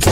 Good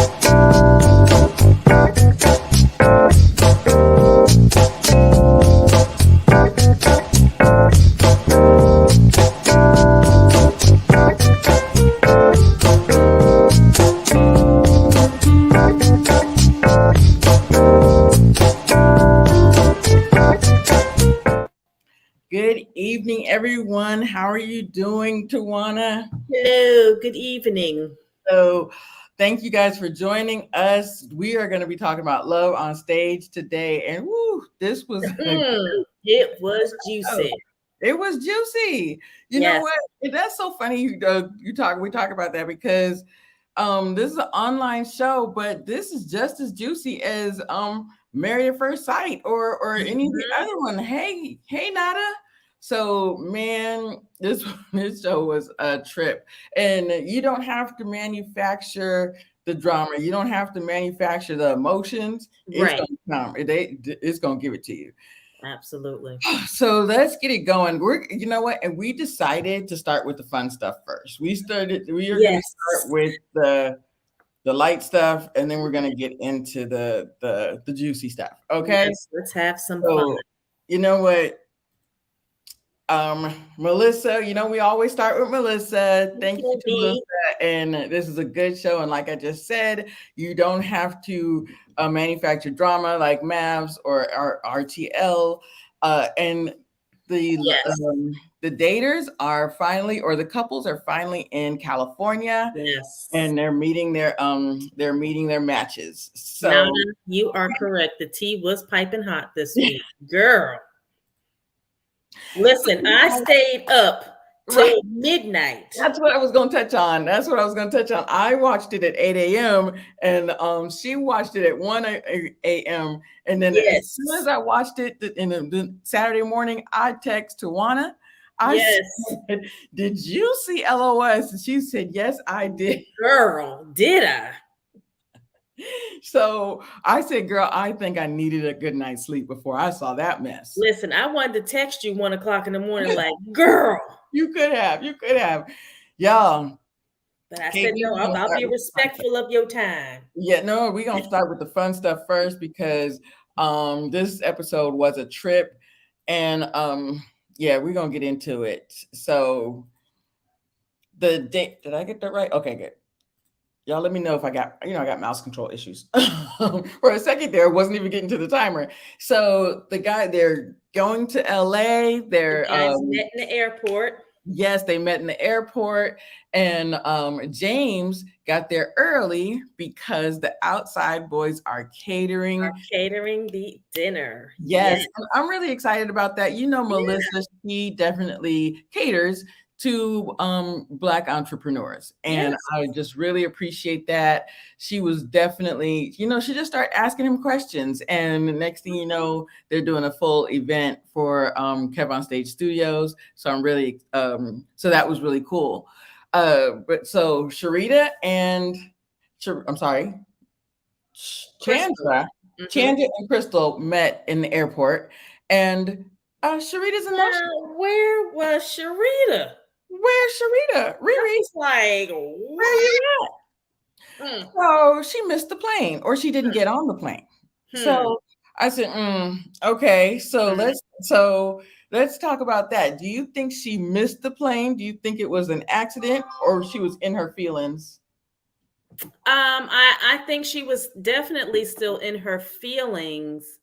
evening, everyone. How are you doing, Tujuana? Hello, good evening. So, thank you guys for joining us. We are going to be talking about love on stage today, and woo, this was It was oh, juicy. it was juicy. You know Yes. what? That's so funny. We talk about that because this is an online show, but this is just as juicy as Married at First Sight or any of the Mhm. other one. Hey, Nada. So man, this this show was a trip, and you don't have to manufacture the drama. You don't have to manufacture the emotions. It's Right. gonna come. It's gonna give it to you. Absolutely. So let's get it going. You know what? And we decided to start with the fun stuff first. We are going to Yes. start with the light stuff, and then we're going to get into the juicy stuff. Okay. Yes. Let's have some fun. So you know what? Melissa, we always start with Melissa. Thank you to Melissa. Maybe. And this is a good show. And like I just said, you don't have to manufacture drama like Mavs or RTL. And the Yes. the daters are finally, or the couples are finally in California, Yes. and they're meeting their matches. Nana, So you are correct. The tea was piping hot this week. Girl. Listen, I stayed up right. till midnight. That's what I was going to touch on. I watched it at 8 a.m. and she watched it at 1 a.m. And then as Yes. soon as I watched it in the Saturday morning, I text Tujuana. I Yes. said, "Did you see LOS?" And she said, "Yes, I did." Girl, did I? So I said, "Girl, I think I needed a good night's sleep before I saw that mess." Listen, I wanted to text you 1 o'clock in the morning, like, girl. You could have. Y'all. But I said, KB, no, we're gonna I'll start be with the fun stuff. respectful of your time. Yeah, no, we're gonna start with the fun stuff first because this episode was a trip, and yeah, we're gonna get into it. So the date, did I get that right? Okay, good. Y'all let me know if I got mouse control issues. For a second there, I wasn't even getting to the timer. So they're going to LA. The guys met in the airport. Yes, they met in the airport, and James got there early because the outside boys are catering. The dinner. Yes, and I'm really excited about that. Melissa, she definitely caters to Black entrepreneurs, and Yes. I just really appreciate that. She was definitely, she just started asking him questions, and the next thing you know, they're doing a full event for Kev on Stage Studios. So I'm really, so that was really cool. But so Sharita and I'm sorry, Chandra. Chandra and Crystal met in the airport, and Sharita's in motion. Now, where was Sharita? Where's Sharita? Riri, Like, where you at? So she missed the plane, or she didn't get on the plane. So I said, okay. So let's talk about that. Do you think she missed the plane? Do you think it was an accident, or she was in her feelings? I think she was definitely still in her feelings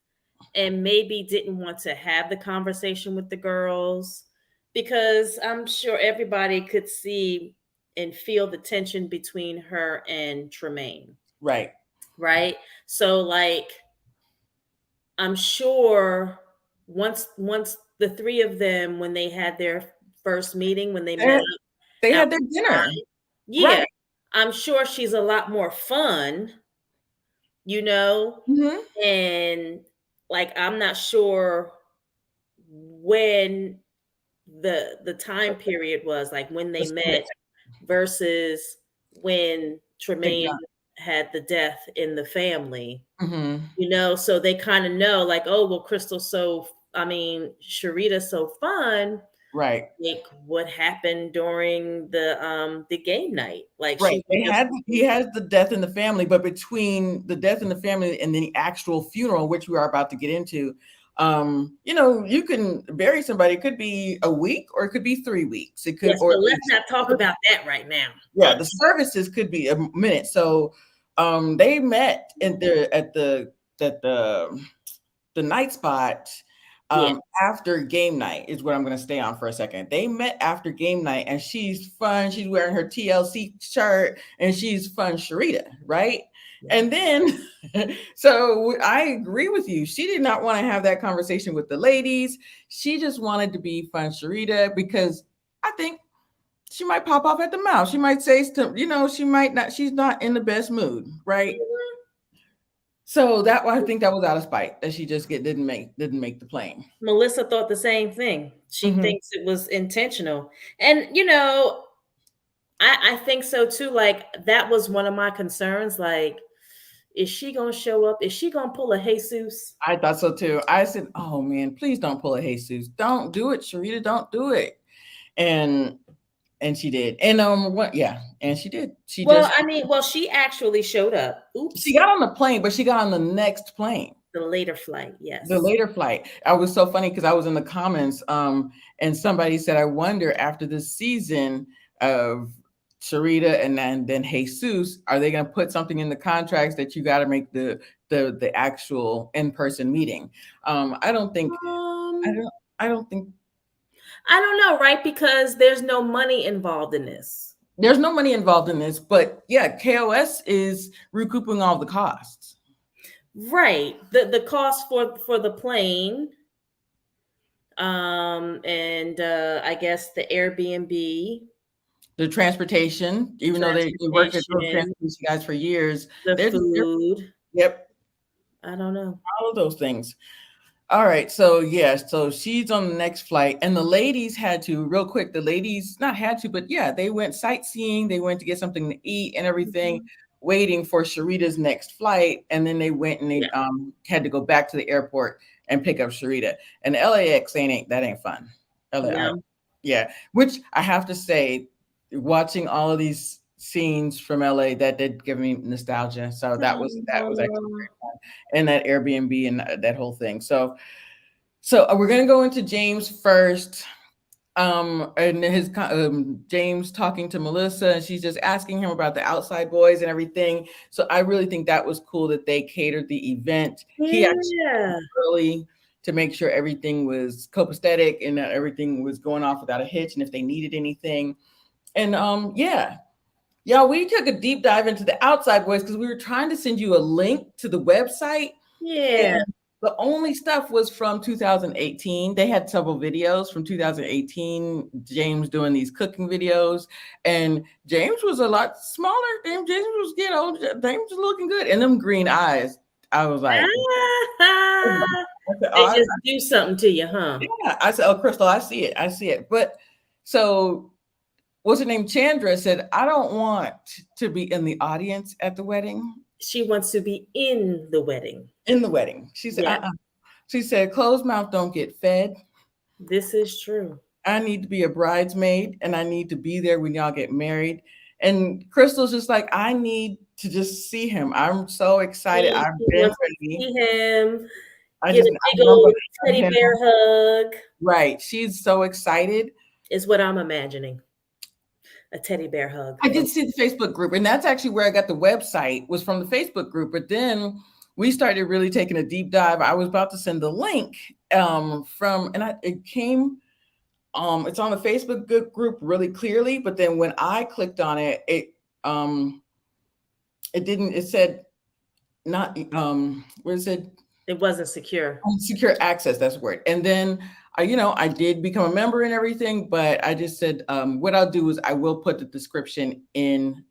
and maybe didn't want to have the conversation with the girls because I'm sure everybody could see and feel the tension between her and Tremaine. Right. Right. So like I'm sure once the three of them, when they had their first meeting, when they met up, they had their dinner. Yeah. Right. I'm sure she's a lot more fun, and like I'm not sure when the time period was, like when they met versus when Tremaine had the death in the family. So they kind of know, like, oh well, Sharita's so fun, Right. like what happened during the game night. Like Right. she was They just had he has the death in the family, but between the death in the family and the actual funeral, which we are about to get into, you can bury somebody. It could be a week or it could be 3 weeks. It could, yes, or but let's not talk about that right now. yeah, the services could be a minute. So, they met at the night spot Yeah. after game night is what I'm going to stay on for a second. They met after game night and she's fun. She's wearing her TLC shirt and she's fun Sharita, right? Yeah. And then, so I agree with you. She did not want to have that conversation with the ladies. She just wanted to be fun Sharita because I think she might pop off at the mouth. She might say, she might not, she's not in the best mood, right? Mhm. So I think that was out of spite that she just didn't make the plane. Melissa thought the same thing. She Mhm. thinks it was intentional. And I think so too. Like that was one of my concerns. Like, is she gonna show up? Is she gonna pull a Jesus? I thought so too. I said, "Oh man, please don't pull a Jesus. Don't do it, Sharita. Don't do it." And she did. And what? Yeah, and she did. Well, I mean, well, she actually showed up. She Oops. got on the plane, but she got on the next plane. The later flight, The yes. later flight. I was so funny because I was in the comments, and somebody said, "I wonder after this season of Sharita and then Jesus, are they going to put something in the contracts that you got to make the actual in person meeting?" I don't think. I Um, don't. I don't think I don't know, right? Because there's no money involved in this. there's no money involved in this, but yeah, KOS is recouping all the costs, Right. The cost for the plane, and I guess the Airbnb, the transportation. Even though they worked at those transportation, transportation guys for years, the they're food. yep, I don't know. all of those things. All right. So yes, so she's on the next flight, and the ladies had to real quick. The ladies not had to, but yeah, they went sightseeing. They went to get something to eat and everything, Mhm. waiting for Sharita's next flight, and then they went and they Yeah. had to go back to the airport and pick up Sharita. And LAX ain't fun. LA, No. yeah. Which I have to say, watching all of these scenes from LA, that did give me nostalgia. So that was actually Um, and that Airbnb and that whole thing. So we're gonna go into James first. And James talking to Melissa, and she's just asking him about the outside boys and everything. So I really think that was cool that they catered the event. He actually yeah. early to make sure everything was copacetic and that everything was going off without a hitch, and if they needed anything. And yeah, we took a deep dive into the outside boys because we were trying to send you a link to the website, Yeah. and the only stuff was from 2018. They had several videos from 2018. James doing these cooking videos, and James was a lot smaller. James was, James was looking good, and them green eyes. I was like, Ah, I said, they oh, just do something to you, huh? yeah. I said, oh, Crystal, I see it. I see it. But so what's her name? Chandra said, I don't want to be in the audience at the wedding. She wants to be in the wedding. In the wedding, she said, Yeah, She said, closed mouth don't get fed. this is true. I need to be a bridesmaid and I need to be there when y'all get married. And Crystal's just like, I need to just see him. I'm so excited. I've She been wants to ready. see him, I get just, a I big know I'm old gonna teddy hug bear him. hug, Right. She's so excited. is what I'm imagining. A teddy bear hug I from did see the Facebook group, and that's actually where I got the website was from the Facebook group. But then we started really taking a deep dive. I was about to send the link it came it's on the Facebook group really clearly, but then when I clicked on it, um it didn't. It said not what is it? it wasn't secure. Secure access. That's the word. And then I did become a member and everything, but I just said what I'll do is I will put the description in.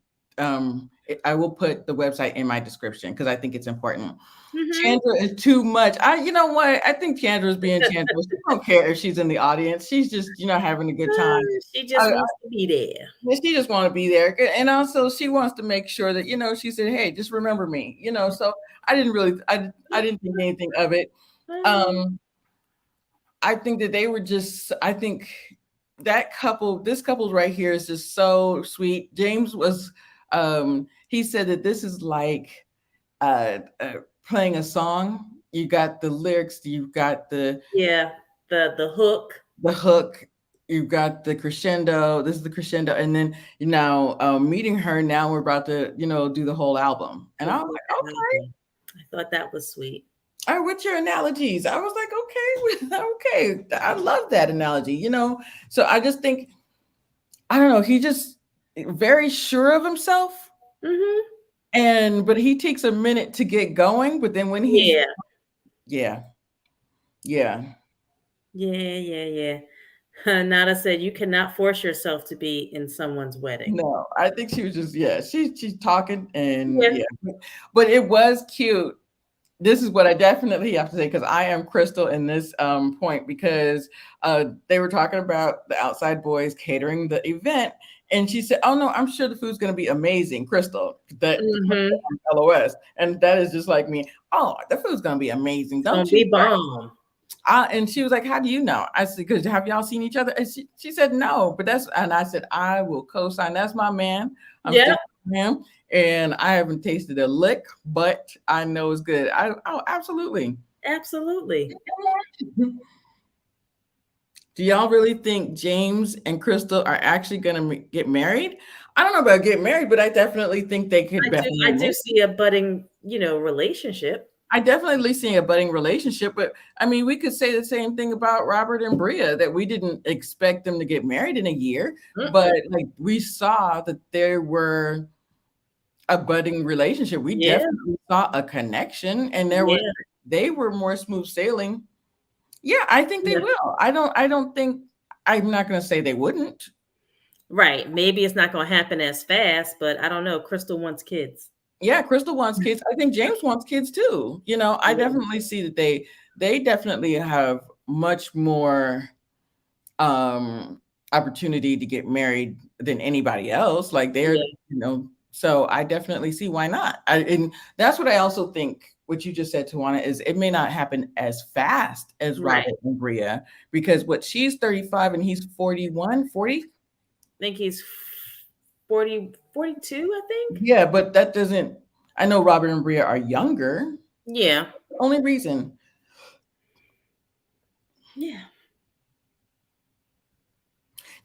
I will put the website in my description because I think it's important. Mhm. Chandra is too much. You know what? I think Chandra is being Chandra. She don't care if she's in the audience. She's just, having a good time. She just wants to be there. She just want to be there, and also she wants to make sure that she said, "Hey, just remember me." So I didn't really, I didn't think anything of it. Um, I think that they were just, I think. that couple, this couple right here is just so sweet. James was, he said that this is like playing a song. You got the lyrics, you've got Yeah, the hook. the hook, you've got the crescendo. This is the crescendo, and then you know, meeting her. Now we're about to, you know, do the whole album, and The I was whole like, okay. album. I thought that was sweet. All right, what's your analogies? I was like, okay, okay. I love that analogy, you know. So I just think, I don't know, he just very sure of himself, Hmm. and but he takes a minute to get going, but then when he's, Yeah, yeah, yeah. yeah. Nada said you cannot force yourself to be in someone's wedding. No, I think she was just, yeah, she's talking, and Yeah. yeah. But it was cute. This is what I definitely have to say, because I am Crystal in this point, because they were talking about the Outside Boys catering the event, and she said, "Oh no, I'm sure the food's going to be amazing, Crystal." That Hmm. LOS, and that is just like me. Oh, the food's going to be amazing, It's gonna don't you? be bomb. And she was like, "How do you know?" I said, "Because have y'all seen each other?" And she said, "No," but that's, and I said, "I will co-sign. That's my man. I'm Yep, sticking with him, and I haven't tasted a lick, but I know it's good." Oh, absolutely. absolutely. Do y'all really think James and Crystal are actually going to get married? I don't know about get married, but I definitely think they could I definitely do make. see a budding, relationship. I definitely see a budding relationship, but I mean, we could say the same thing about Robert and Bria, that we didn't expect them to get married in a year, but Mm-mm. like we saw that there were a budding relationship. We Yeah, definitely saw a connection, and there was, yeah, they were more smooth sailing. Yeah, I think they yeah. will. I don't think, I'm not going to say they wouldn't. Right. Maybe it's not gonna happen as fast, but I don't know. Crystal wants kids. Yeah, Crystal wants kids. I think James wants kids too. You know, I Yeah. definitely see that they definitely have much more opportunity to get married than anybody else. Like they're, Yeah. you know, so I definitely see why not. And that's what I also think, what you just said, Tawana, is it may not happen as fast as Right. Robert and Bria, because what, she's 35 and he's 41, 40. I think he's 40, 42. I think. Yeah, but that doesn't, I know Robert and Bria are younger. Yeah. Only reason. Yeah.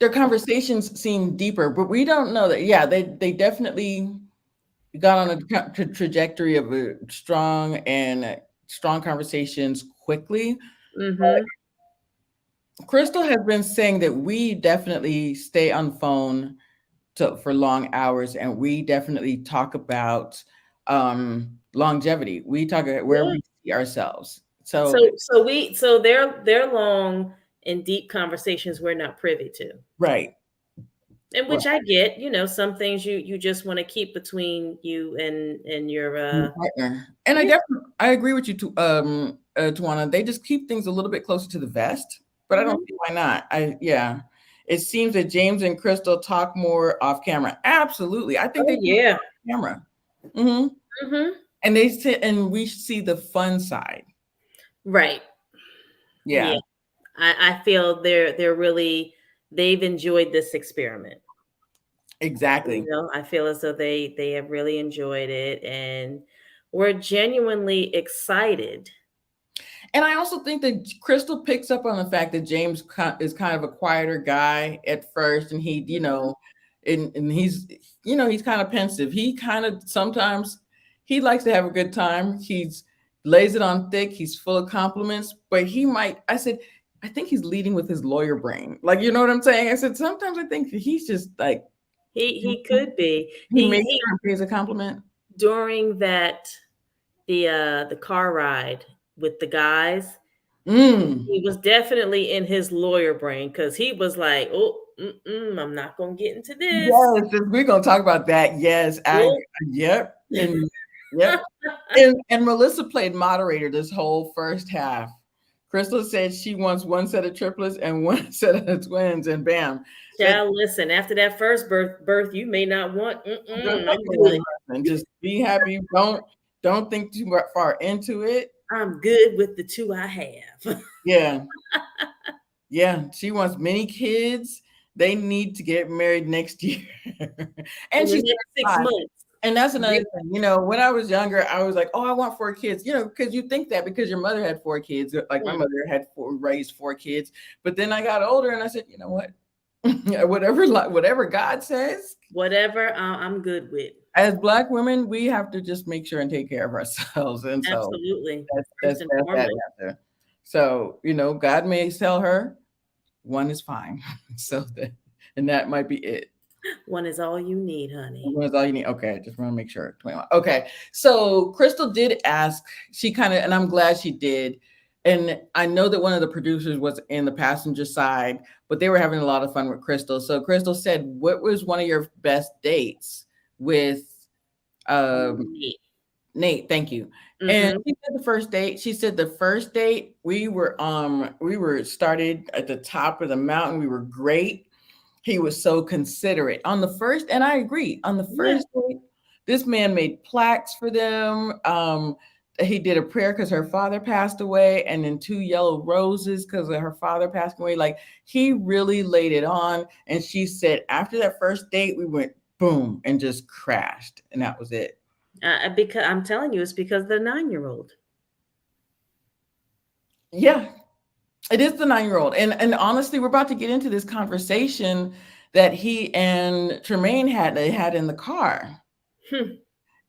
Their conversations seem deeper, but we don't know that. Yeah, they definitely got on a trajectory of a strong conversations quickly. Mm-hmm. Crystal has been saying that we definitely stay on the phone for long hours, and we definitely talk about longevity. We talk about where Yeah. we see ourselves. So So their long and deep conversations we're not privy to. right, And right. which I get, some things you just want to keep between you and your Your partner. And I yeah. definitely, I agree with you to Tawana. They just keep things a little bit closer to the vest, but I don't Hmm. see why not. Yeah. It seems that James and Crystal talk more off camera. Absolutely. I think Oh they do yeah. off camera. Hmm. Hmm. And they sit and we see the fun side. Right. Yeah. Yeah, I feel they're really they've enjoyed this experiment. exactly. I feel as though they have really enjoyed it and we're genuinely excited. And I also think that Crystal picks up on the fact that James is kind of a quieter guy at first, and he, you Mhm. know, and he's, you know, he's kind of pensive. He kind of sometimes he likes to have a good time. He's lays it on thick. He's full of compliments, but he might. I said, I think he's leading with his lawyer brain. Like, you know what I'm saying? I said sometimes I think he's just like He could be. he He makes he sure and pays a compliment. during the car ride with the guys, Mm. he was definitely in his lawyer brain because he was like, "Oh, I'm not gonna get into this." Yes, we're gonna talk about that. Yes, Oh. yep, and yep, and Melissa played moderator this whole first half. Crystal said she wants one set of triplets and one set of twins, and bam, that Child, listen. After that first birth, you may not want. don't I'm even good. and just be happy. Don't think too far into it. I'm good with the two I have. Yeah, yeah. She wants many kids. They need to get married next year. And In the she's next 5. 6 months. And that's another Really? thing. When I was younger, I was like, "Oh, I want 4 kids." Because you think that because your mother had 4 kids. Like my Mm. mother had raised 4 kids. But then I got older and I said, "You know what? Whatever God says, Whatever, I'm good with. as Black women, we have to just make sure and take care of ourselves." And so Absolutely. that's First and that foremost, answer. So, God may sell her. One is fine. So and that might be it. one is all you need, honey. One is all you need. Okay, just want to make sure. 21. Okay. So Crystal did ask, she kind of, and I'm glad she did. And I know that one of the producers was in the passenger side, but they were having a lot of fun with Crystal. So Crystal said, "What was one of your best dates with um, Neat. Nate?" Thank you. And Mhm. she said the first date. She said the first date we were started at the top of the mountain. We were great. He was so considerate on the first, and I agree. On the Yeah. first date, this man made plaques for them. He did a prayer because her father passed away, and then 2 yellow roses because her father passed away. Like he really laid it on. And she said after that first date, we went boom and just crashed, and that was it. Because I'm telling you, it's because the 9-year-old. Yeah, it is the 9-year-old. And honestly, we're about to get into this conversation that he and Tremaine had in the car. Hmm.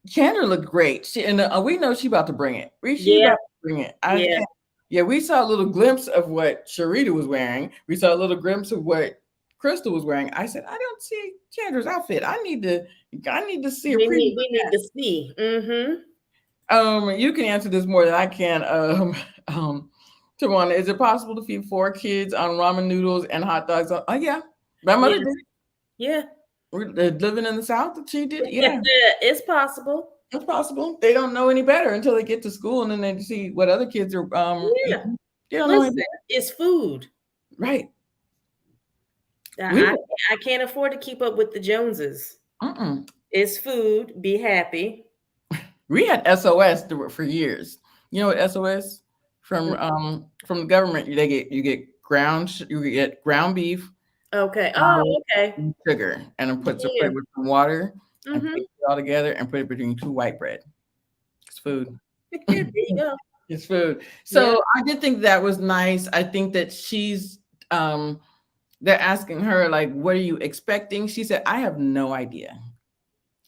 Chandler looked great. And we know she about to bring it. She Yeah. about to bring it. I Yeah. can't. Yeah, we saw a little glimpse of what Sharita was wearing. We saw a little glimpse of what Crystal was wearing. I said, I don't see Chandler's outfit. I need to see a We preview need of we need to see. Mm-hmm. that. You can answer this more than I can. Um, Tujuana, is it possible to feed 4 kids on ramen noodles and hot dogs? Oh yeah, my mother Yes. did. Yeah. We're living in the South. She did. Yeah. It's possible. It's possible. They don't know any better until they get to school and then they see what other kids are Yeah. eating. They don't know any Listen, better. it's food. Right. We I I can't afford to keep up with the Joneses. mm-mm. It's food. Be happy. We had SOS for years. You know what SOS from the government? You get ground beef, Okay. Oh, flour, okay. and sugar, and then put Yeah. it with some water and Mm-hmm. mix it all together and put it between 2 white bread. It's food. There you go. It's food. Yeah. So I did think that was nice. I think that um they're asking her like, "What are you expecting?" She said, "I have no idea."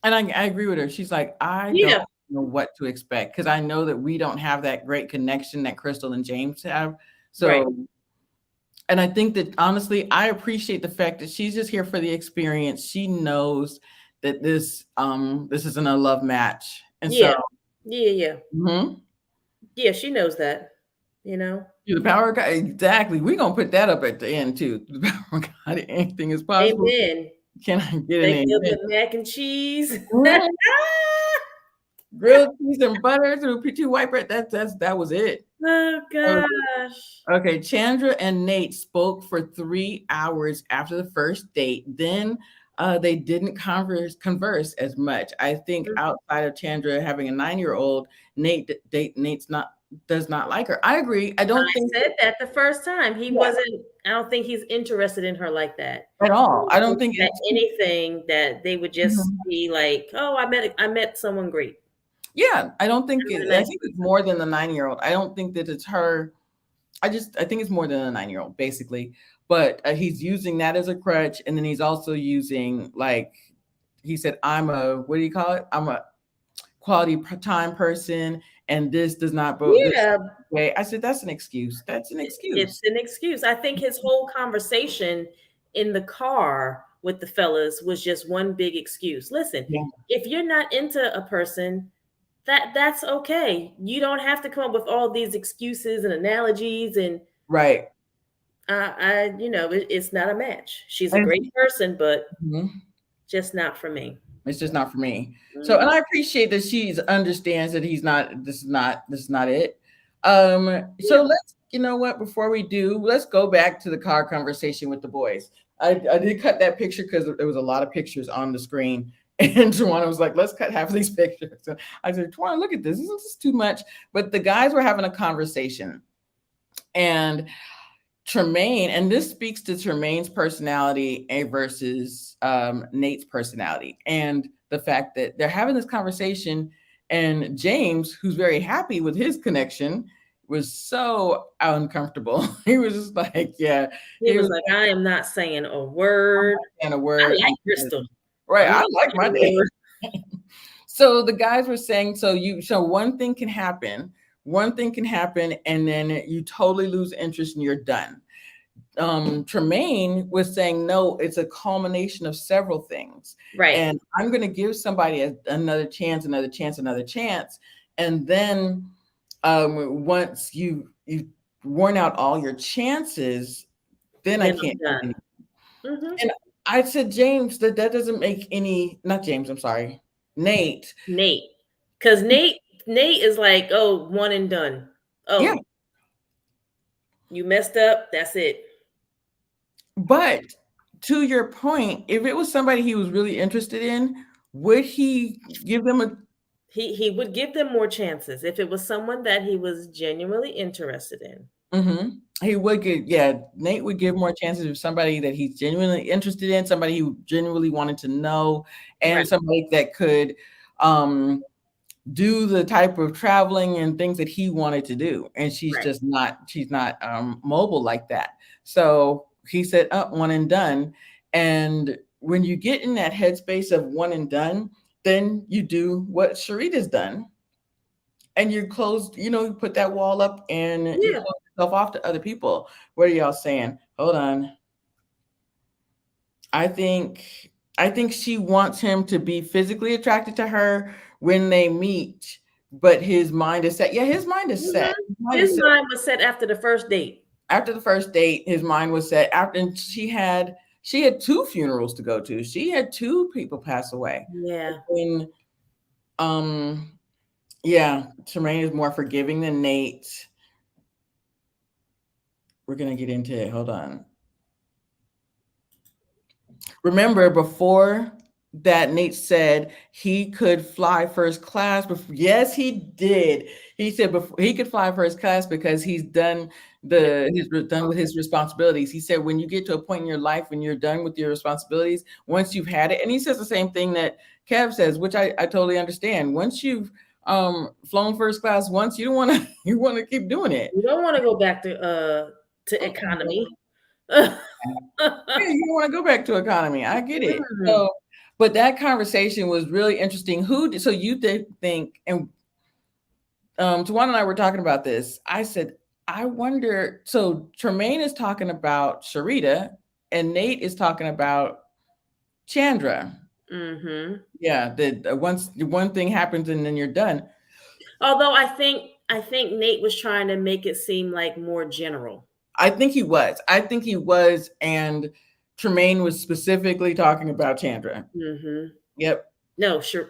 And I agree with her. She's like, "I don't Yeah. know what to expect because I know that we don't have that great connection that Crystal and James have." Right. So, and I think that honestly, I appreciate the fact that she's just here for the experience. She knows that this isn't a love match. And so, Yeah. Yeah. Yeah. mhm, Yeah. She knows that. You know. the power of God, exactly. We're gonna put that up at the end too. The power of God, anything is possible. Amen. Can I get an Thank you, amen? the mac and cheese. Mhm. Grilled cheese and butter through two white bread. That was it. Oh That was it. gosh. Okay, Chandra and Nate spoke for 3 hours after the first date. Then they didn't converse as much. I think Mm. outside of Chandra having a 9-year-old, Nate's not does not like her. I agree. I don't I think said that the first time. He yeah, wasn't, I don't think he's interested in her like that. at all. I don't think That it's anything that they would just mhm. be like, oh, I met someone great. Yeah, I don't think I'm a I nice think it's person. more than the 9-year-old. I don't think that it's her. I think it's more than a 9-year-old, basically. But he's using that as a crutch, and then he's also using like he said, "I'm a what do you call it? I'm a quality time person, and this does not vote this Yeah, way." I said, "That's an excuse. That's an it's excuse." an excuse. I think his whole conversation in the car with the fellas was just one big excuse. Listen, Yeah, if you're not into a person, that's okay. You don't have to come up with all these excuses and analogies and right. it's not a match. She's a And great person, but mhm. just not for me. It's just not for me. So, Mhm. and I appreciate that she understands that he's not. This is not it. So Yeah. let's, you know what? Before we do, let's go back to the car conversation with the boys. I did cut that picture because there was a lot of pictures on the screen, and Tawana was like, "Let's cut half of these pictures." So I said, "Tawana, look at this. Isn't this too much?" But the guys were having a conversation, and Tremaine, and this speaks to Tremaine's personality versus Nate's personality, and the fact that they're having this conversation, and James, who's very happy with his connection, was so uncomfortable. He was just like, yeah, He he was was like, I am not saying a word. saying a I word. like Crystal. Right, I'm I not like my saying a day. word. So the guys were saying, so one thing can happen, and then you totally lose interest and you're done. Tremaine was saying, no, it's a culmination of several things. Right. And I'm going to give somebody another chance, another chance, another chance. And then once you've worn out all your chances, then I Then can't I'm do done. anything. Hmm. And I said, James, that doesn't make any, not James, I'm sorry, Nate. Nate. Because Nate is like, oh, one and done. Yeah. Oh, you messed up. That's it. But to your point, if it was somebody he was really interested in, would he give them a He would give them more chances if it was someone that he was genuinely interested in. He would give, yeah, Nate would give more chances if somebody that he's genuinely interested in, somebody who genuinely wanted to know, and Right. somebody that could um do the type of traveling and things that he wanted to do. And Right. she's not mobile like that. So he said, one and done. And when you get in that headspace of one and done, then you do what Sharita's done, and you close, you put that wall up and you Yeah. close yourself off to other people. What are y'all saying? Hold on. I think I think she wants him to be physically attracted to her when they meet, but his mind is set. Yeah, his mind is Hmm. set. His mind His is set. mind was set after the first date. After the first date, his mind was set. After, and she had two funerals to go to. She had two people pass away. Yeah. And um yeah, Tremaine is more forgiving than Nate. We're gonna get into it. Hold on. Remember, before that, Nate said he could fly first class. Yes, he did. He said before he could fly first class because he's done With done with his responsibilities. He said when you get to a point in your life when you're done with your responsibilities, once you've had it, and he says the same thing that Kev says, which I totally understand. Once you've flown first class once, you don't want to you want to keep doing it. you don't want to go back to economy. Yeah, you don't want to go back to economy. I get it. Mm. So, but that conversation was really interesting. So you did think, and Tujuana and I were talking about this. I said, I wonder. So Tremaine is talking about Sharita, and Nate is talking about Chandra. Hmm. Yeah, that once one thing happens and then you're done. Although I think Nate was trying to make it seem like more general. I think he was. I think he was, and Tremaine was specifically talking about Chandra. Hmm. Yep, No, sure,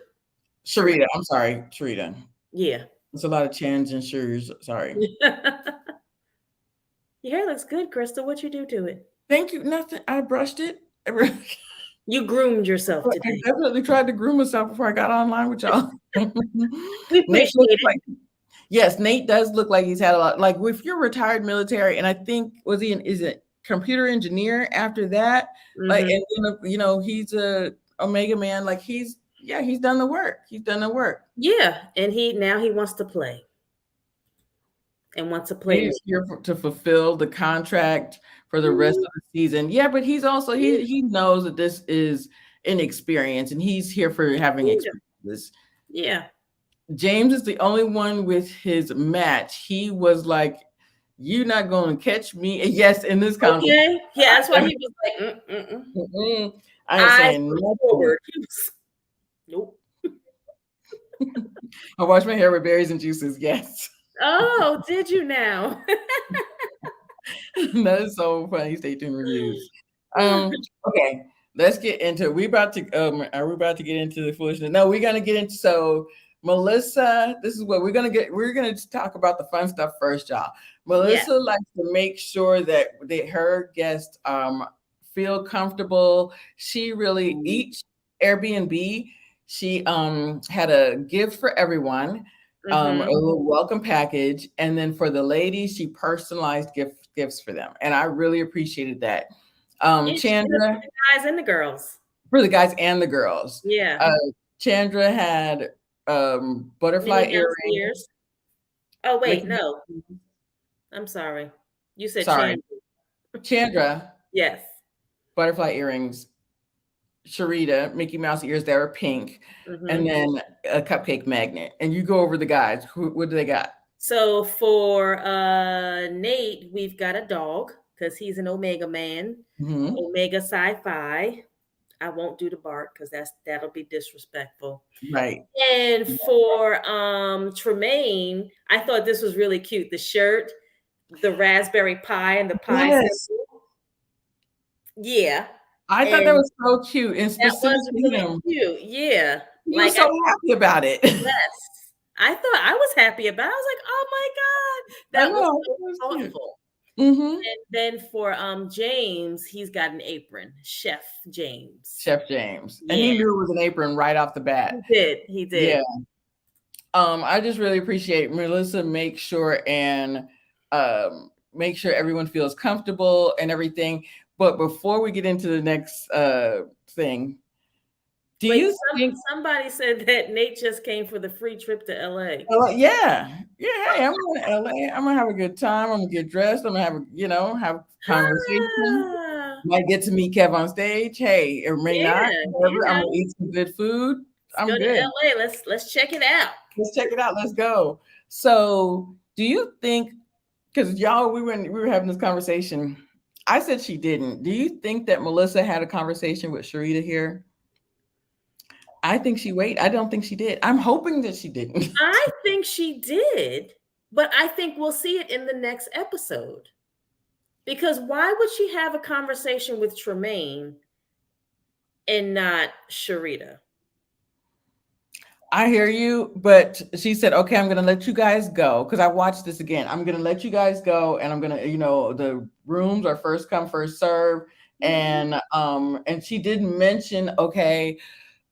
sure, Sharita. I'm sorry, Sharita. yeah. It's a lot of chans and shures. Sorry. Your hair looks good, Crystal. What you do to it? Thank you. Nothing. I brushed it. You groomed yourself I today. definitely tried to groom myself before I got online with y'all. We Nate appreciate looks it. like, yes, Nate does look like he's had a lot. Like if you're retired military, and I think is it computer engineer after that? Like, Hmm. and he's a Omega man. Like he's done the work. He's done the work. Yeah, and he wants to play and wants a He's playmate. here to fulfill the contract for the rest Mhm. of the season. Yeah, but he's also Yeah, he knows that this is an experience, and he's here for having yeah, experiences. yeah. James is the only one with his match. He was like, "You're not going to catch me." Yes, in this conversation, Okay, yeah. That's why I, he was like, mm-mm, I ain't eyes saying foot nothing. forward. He was, nope. I wash my hair with berries and juices. Yes. Oh, did you now? That is so funny. Stay tuned reviews. Okay, let's get into it. We about to are we about to get into the foolishness? No, we're gonna get into Melissa, this is what we're gonna talk about the fun stuff first, y'all. Yeah. Melissa likes to make sure that her guests feel comfortable. She really Mhm. each Airbnb, she had a gift for everyone. a Mm-hmm. little welcome package, and then for the ladies, she personalized gifts for them, and I really appreciated that. Yeah, she did it for Chandra, the guys and the girls. for the guys and the girls. Yeah. Uh, Chandra had butterfly Minnie Mouse earrings, ears. Oh wait, Mickey no. Mouse. I'm sorry. You said Sorry, Chandra. Chandra, Yes. butterfly earrings. Sharita, Mickey Mouse ears that were pink, and Mm-hmm. then a cupcake magnet. And you go over the guys. What do they got? So for Nate, we've got a dog because he's an Omega man, Hmm. Omega Sci-Fi. I won't do the bark because that'll be disrespectful. Right. And for Tremaine, I thought this was really cute. The shirt, the raspberry pie, and the pie Yes. symbol. Yeah, I thought that and was so cute, and that specific was to really him. cute. Yeah, He was like so happy about it. yes, I thought I was happy about it. I was like, oh my god, I that was know. so It was cute. thoughtful. Hmm. And then for James, he's got an apron, Chef James. Chef James. And Yeah, he knew it was an apron right off the bat. he did. He Yeah. did. I just really appreciate Melissa make sure and make sure everyone feels comfortable and everything. But before we get into the next thing, do Wait, you think somebody said that Nate just came for the free trip to LA. yeah. Yeah, hey, I'm going to LA. I'm gonna have a good time. I'm gonna get dressed. I'm gonna have have conversation. Ah, Might get to meet Kev on stage. Hey, or may not. yeah, Whatever. I'm gonna eat some good food. let's I'm go to good. LA. Let's check it out. Let's check it out. Let's go. So, do you think? Because y'all, we were having this conversation. I said she didn't. Do you think that Melissa had a conversation with Sharita here? I think she wait. I don't think she did. I'm hoping that she didn't. I think she did, but I think we'll see it in the next episode. Because why would she have a conversation with Tremaine and not Sharita? I hear you, but she said, "Okay, I'm going to let you guys go because I watched this again. I'm going to let you guys go, and I'm going to, the rooms are first come, first serve." Mhm. And she did mention, "Okay,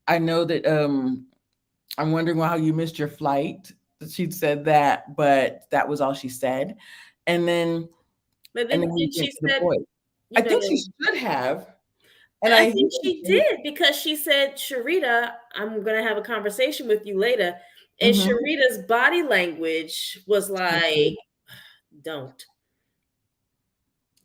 I know that I'm wondering how you missed your flight." She'd said that, but that was all she said. And then, But and then, then we then get she to the said, point. I you think she know, should have, and I I think she did because she said, Sharita, I'm going to have a conversation with you later. And Mhm. Sharita's body language was like, don't,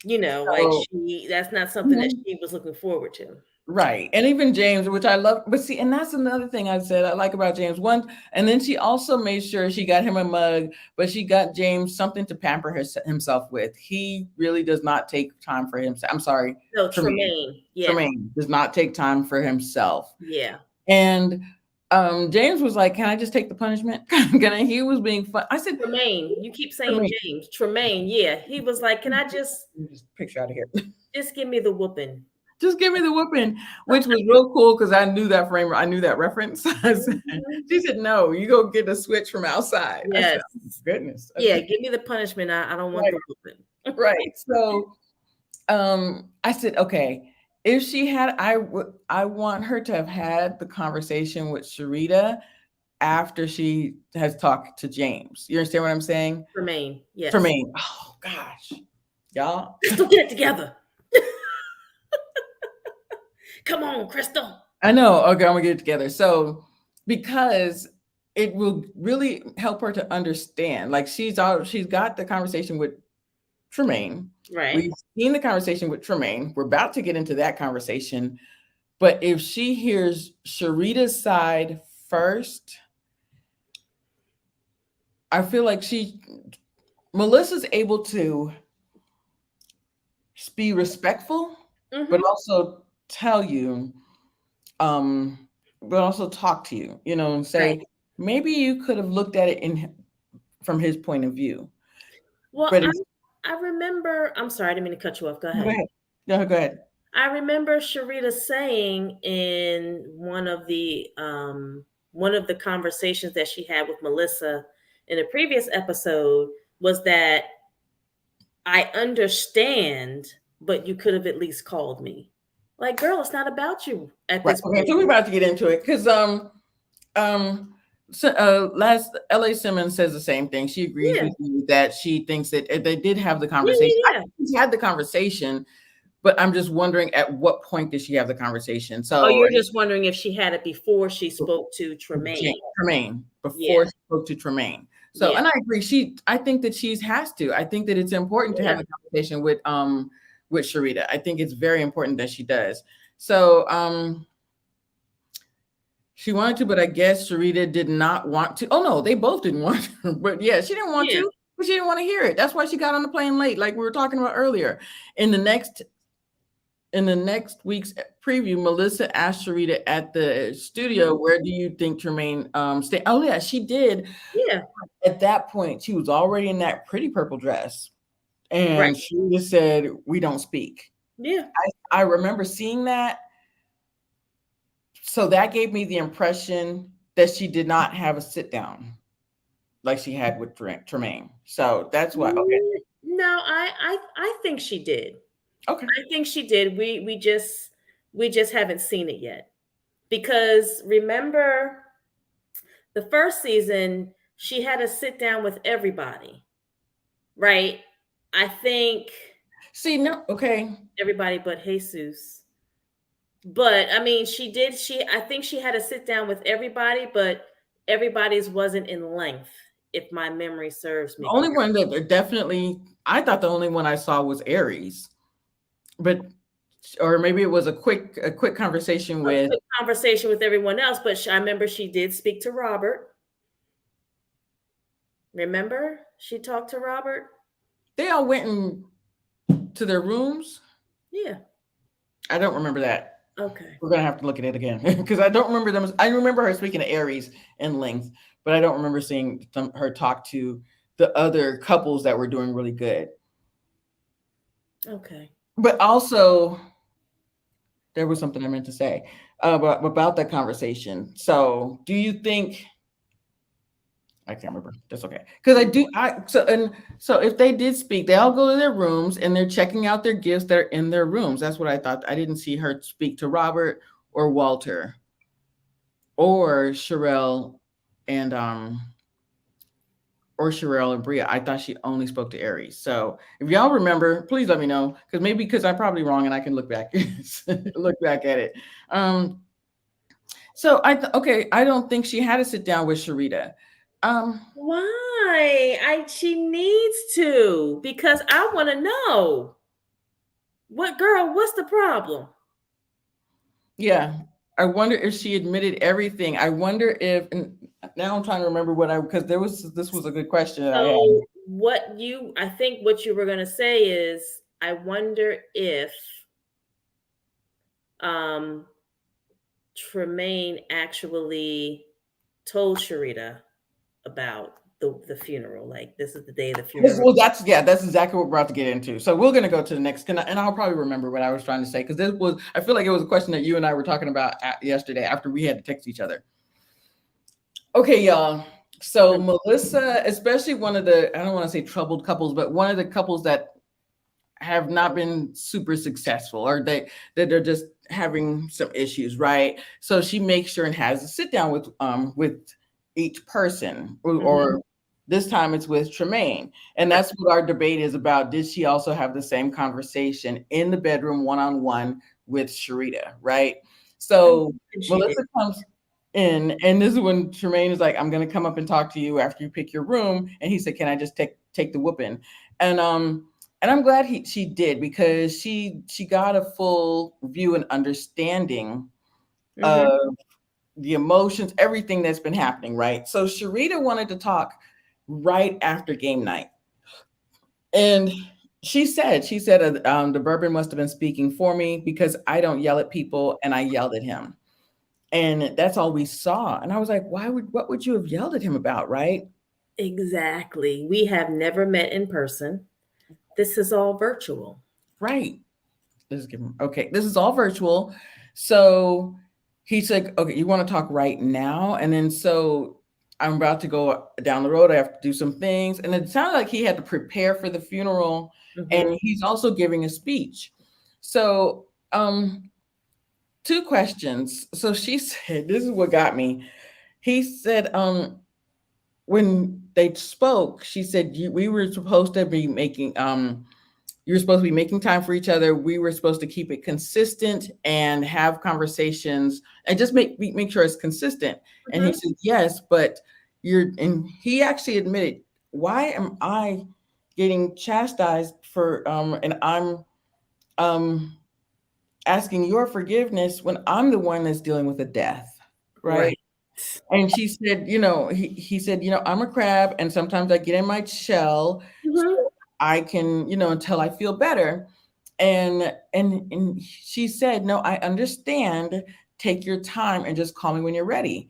like So that's not something that mhm. she was looking forward to. Right. And even James, which I love, but see, and that's another thing I said I like about James. One, and then she also made sure she got him a mug, but she got James something to pamper himself with. He really does not take time for himself. I'm sorry, No, Tremaine. Tremaine. Yeah. Tremaine does not take time for himself. Yeah. And James was like, "Can I just take the punishment?" He was being fun. I said, Tremaine. You keep saying "Tremaine, James. Tremaine. Yeah. He was like, can I just picture out of here. just give me the whooping? Just give me the whooping," which was real cool because I knew that frame. I knew that reference. Mhm. She said, "No, you go get a switch from outside." I said, Yes. "Oh, goodness." Yeah. Give me the punishment. I don't want Right, the whooping. right. So, I said, "Okay, if she had, I want her to have had the conversation with Sharita after she has talked to James. You understand what I'm saying? Tremaine. Yes. Tremaine. Oh gosh, y'all. Crystal, get it together. Come on, Crystal. I know. Okay, I'm gonna get it together. So because it will really help her to understand. Like she's got the conversation with Tremaine. Right. We've seen the conversation with Tremaine. We're about to get into that conversation. But if she hears Sharita's side first, I feel like Melissa's able to be respectful, but Mm-hmm. also tell you um, but also talk to you, and Right. say, maybe you could have looked at it from his point of view. Well, But I remember. I'm sorry, I didn't mean to cut you off. Go go ahead. ahead. No, go ahead. I remember Sharita saying in one of the conversations that she had with Melissa in a previous episode was that I understand, but you could have at least called me. Like, girl, it's not about you at Right. this Okay. point. So we're about to get into it because um So, last LA Simmons says the same thing. She agrees Yeah, with you that she thinks that they did have the yeah, conversation. I yeah, yeah. think she had the conversation, but I'm just wondering at what point did she have the conversation? Oh, So you're just wondering if she had it before she spoke to Tremaine. Tremaine Yeah, before she spoke to Tremaine. So, yeah, and I agree. I think that she has to. I think that it's important to have yeah, a conversation with Sharita. I think it's very important that she does. So, she wanted to, but I guess Sharita did not want to. Oh no, they both didn't want to. But yeah, she didn't want yeah, to, but she didn't want to hear it. That's why she got on the plane late, like we were talking about earlier. In the next in the next week's preview, Melissa asked Sharita at the studio, mhm, "Where do you think Tremaine stay?" Oh yeah, she did. yeah, At that point, she was already in that pretty purple dress, right, and she just said, "We don't speak." yeah. I remember seeing that, so that gave me the impression that she did not have a sit down like she had with Tremaine. So that's why. Okay, No, I think she did. okay. I think she did. We just haven't seen it yet. Because remember the first season, she had to sit down with everybody, right? I think See, no, okay. everybody but Jesus. But I mean, she did. I think she had to sit down with everybody, but everybody's wasn't in length, if my memory serves The me only correct. one that definitely, I thought the only one I saw was Aries, but or maybe it was a quick conversation A with. quick conversation with everyone else, but I remember she did speak to Robert. Remember, she talked to Robert. They all went to their rooms. Yeah. I don't remember that. Okay. We're gonna have to look at it again because I don't remember them. I remember her speaking to Aries in length, but I don't remember seeing her talk to the other couples that were doing really good. Okay. But also, there was something I meant to say about that conversation. So, do you think I can't remember? That's okay because I do. So if they did speak, they all go to their rooms and they're checking out their gifts that are in their rooms. That's what I thought. I didn't see her speak to Robert or Walter or and um Sherelle and Bria. I thought she only spoke to Aries. So if y'all remember, please let me know because I'm probably wrong and I can look back look back at it. Um, so okay, I don't think she had to sit down with Sharita. Um, Why? She needs to because I want to know. What girl, what's the problem? yeah, I wonder if she admitted everything. I wonder if and now I'm trying to remember what I because this was a good question that I had. So I think what you were going to say is I wonder if um Tremaine actually told Sharita about the funeral. Like this is the day of the funeral. Well, that's exactly what we're about to get into. So we're gonna go to the next, and I'll probably remember what I was trying to say because I feel like it was a question that you and I were talking about yesterday after we had to text each other. Okay, y'all. So Melissa, especially one of the I don't want to say troubled couples, but one of the couples that have not been super successful or that they're just having some issues, right? So she makes sure and has a sit down with each person Mhm. or this time it's with Tremaine. And Right. that's what our debate is about. Did she also have the same conversation in the bedroom one-on-one with Sharita, right? So And she did. Melissa comes in and this is when Tremaine is like, I'm gonna come up and talk to you after you pick your room. And he said, can I just take the whooping? And and I'm glad she did because she got a full view and understanding Mhm. of the emotions, everything that's been happening, right? So Sharita wanted to talk right after game night, and she said the bourbon must have been speaking for me because I don't yell at people, and I yelled at him, and that's all we saw. And I was like, what would you have yelled at him about, right? Exactly. We have never met in person. This is all virtual. Right. Okay, this is all virtual. So he's like, okay, you want to talk right now? And then so I'm about to go down the road. I have to do some things. And it sounded like he had to prepare for the funeral. Mhm. And he's also giving a speech. So two questions. So she said, this is what got me. He said, when they spoke, she said, we were supposed to be making, you were supposed to be making time for each other. We were supposed to keep it consistent and have conversations and just make sure it's consistent. And he Hmm. said, yes, but and he actually admitted, why am I getting chastised and I'm, um, asking your forgiveness when I'm the one that's dealing with a death, right? Right. And she said, he said, I'm a crab and sometimes I get in my shell so Hmm. I can, until I feel better. And she said, no, I understand. Take your time and just call me when you're ready.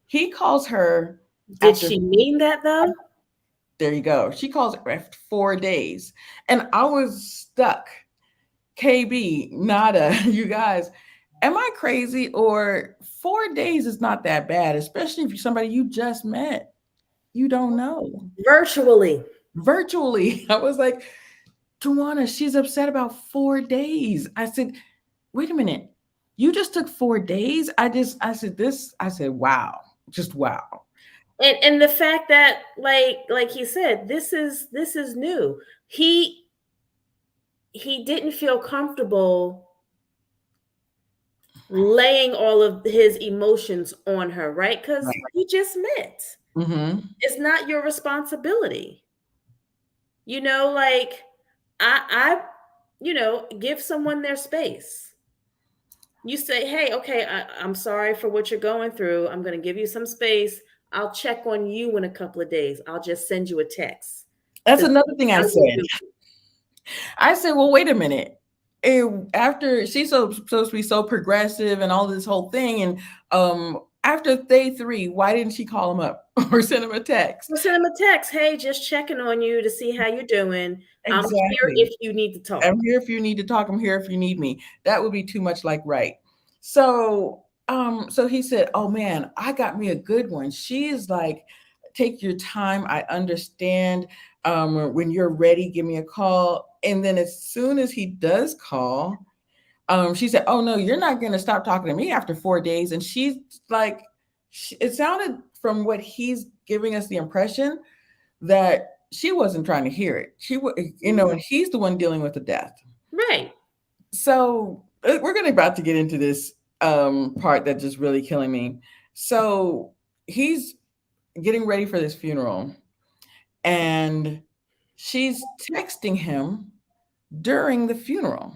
He calls her Did after, she mean that though? there you go. She calls her after 4 days. And I was stuck. KB, nada, you guys. Am I crazy? Or 4 days is not that bad, especially if you're somebody you just met. You don't know. Virtually. Virtually. I was like, Tujuana, she's upset about 4 days. I said, wait a minute. You just took 4 days? I said, wow. Just wow. And the fact that, like he said, this is new. He didn't feel comfortable laying all of his emotions on her, right? Because Right. you just met. Mm-hmm. It's not your responsibility. Like give someone their space. You say, hey, okay, I'm sorry for what you're going through. I'm going to give you some space. I'll check on you in a couple of days. I'll just send you a text That's to another see thing I how you're said. doing. I said, well, wait a minute. After she's supposed to be so progressive and all this whole thing, and after day three, why didn't she call him up or send him a Or text? send them a text. Hey, just checking on you to see how you're doing. I'm here Exactly. if you need to talk. I'm here if you need to talk. I'm here if you need me. That would be too much like right. So he said, oh man, I got me a good one. She is like, take your time. I understand. When you're ready, give me a call. And then as soon as he does call, she said, oh no, you're not going to stop talking to me after 4 days. And she's like, it sounded from what he's giving us the impression that she wasn't trying to hear it. And he's the one dealing with the death. Right. So we're going to about to get into this part that's just really killing me. So he's getting ready for this funeral, and she's texting him during the funeral.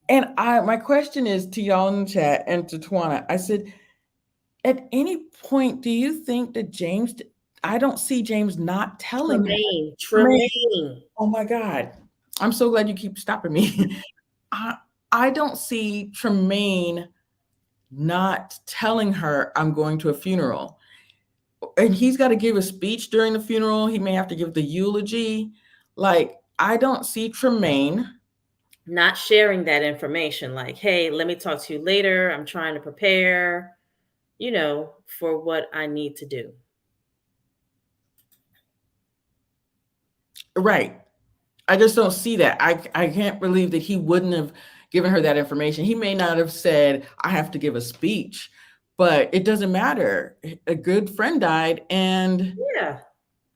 And my question is to y'all in the chat and to Twana. I said, at any point, do you think that I don't see James not telling her. Tremaine. Tremaine, Tremaine. oh my God. I'm so glad you keep stopping me. I, I don't see Tremaine not telling her I'm going to a funeral. And he's got to give a speech during the funeral. He may have to give the eulogy. Like, I don't see Tremaine. Not sharing that information. Like, hey, let me talk to you later. I'm trying to prepare, for what I need to do. Right. I just don't see that. I can't believe that he wouldn't have given her that information. He may not have said, I have to give a speech, but it doesn't matter. A good friend died. And Yeah.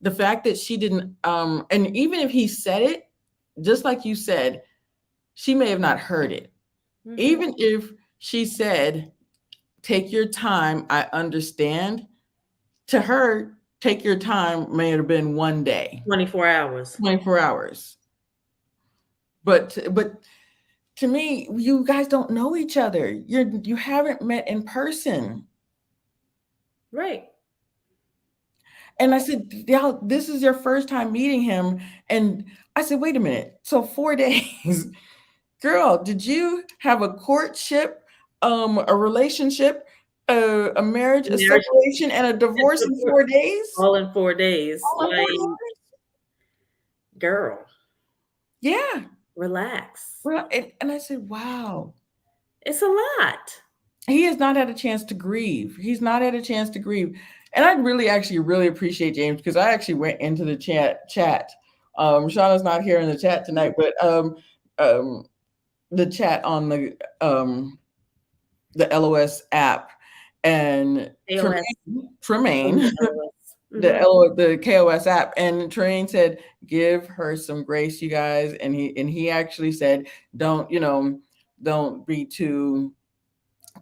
the fact that she didn't, and even if he said it, just like you said, she may have not heard it. Hmm. Even if she said, take your time, I understand. To her, take your time may have been one day, 24 hours. 24 hours. But to me, you guys don't know each other. You haven't met in person. Right. And I said, y'all, this is your first time meeting him. And I said, wait a minute. So 4 days, girl, did you have a courtship, a relationship, a marriage, a Marriage. separation, and a divorce in 4 days? All in 4 days. All in 4 days? Girl, Yeah. relax. Well, and I said, wow. It's a lot. He has not had a chance to grieve. He's not had a chance to grieve. And I really actually really appreciate James, because I actually went into the chat. Shauna's not here in the chat tonight, but the chat on the LOS app. and AOS. Oh Tremaine, yeah, LOS. the KOS app, and Tremaine said, "Give her some grace, you guys." And he actually said, "Don't don't be too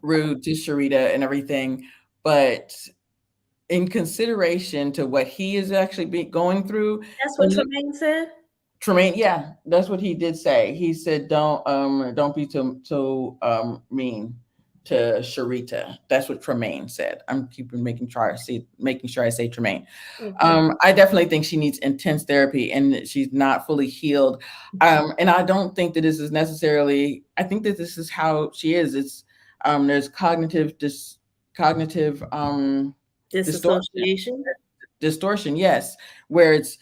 rude to Sharita and everything," but in consideration to what he is actually going through. That's what Tremaine said. Tremaine, yeah, that's what he did say. He said, don't be too mean to Sharita." That's what Tremaine said. I'm keeping making sure I say Tremaine. Okay. I definitely think she needs intense therapy, and she's not fully healed. And I don't think that this is necessarily. I think that this is how she is. It's there's cognitive distortion. Disassociation. Distortion, yes, where it's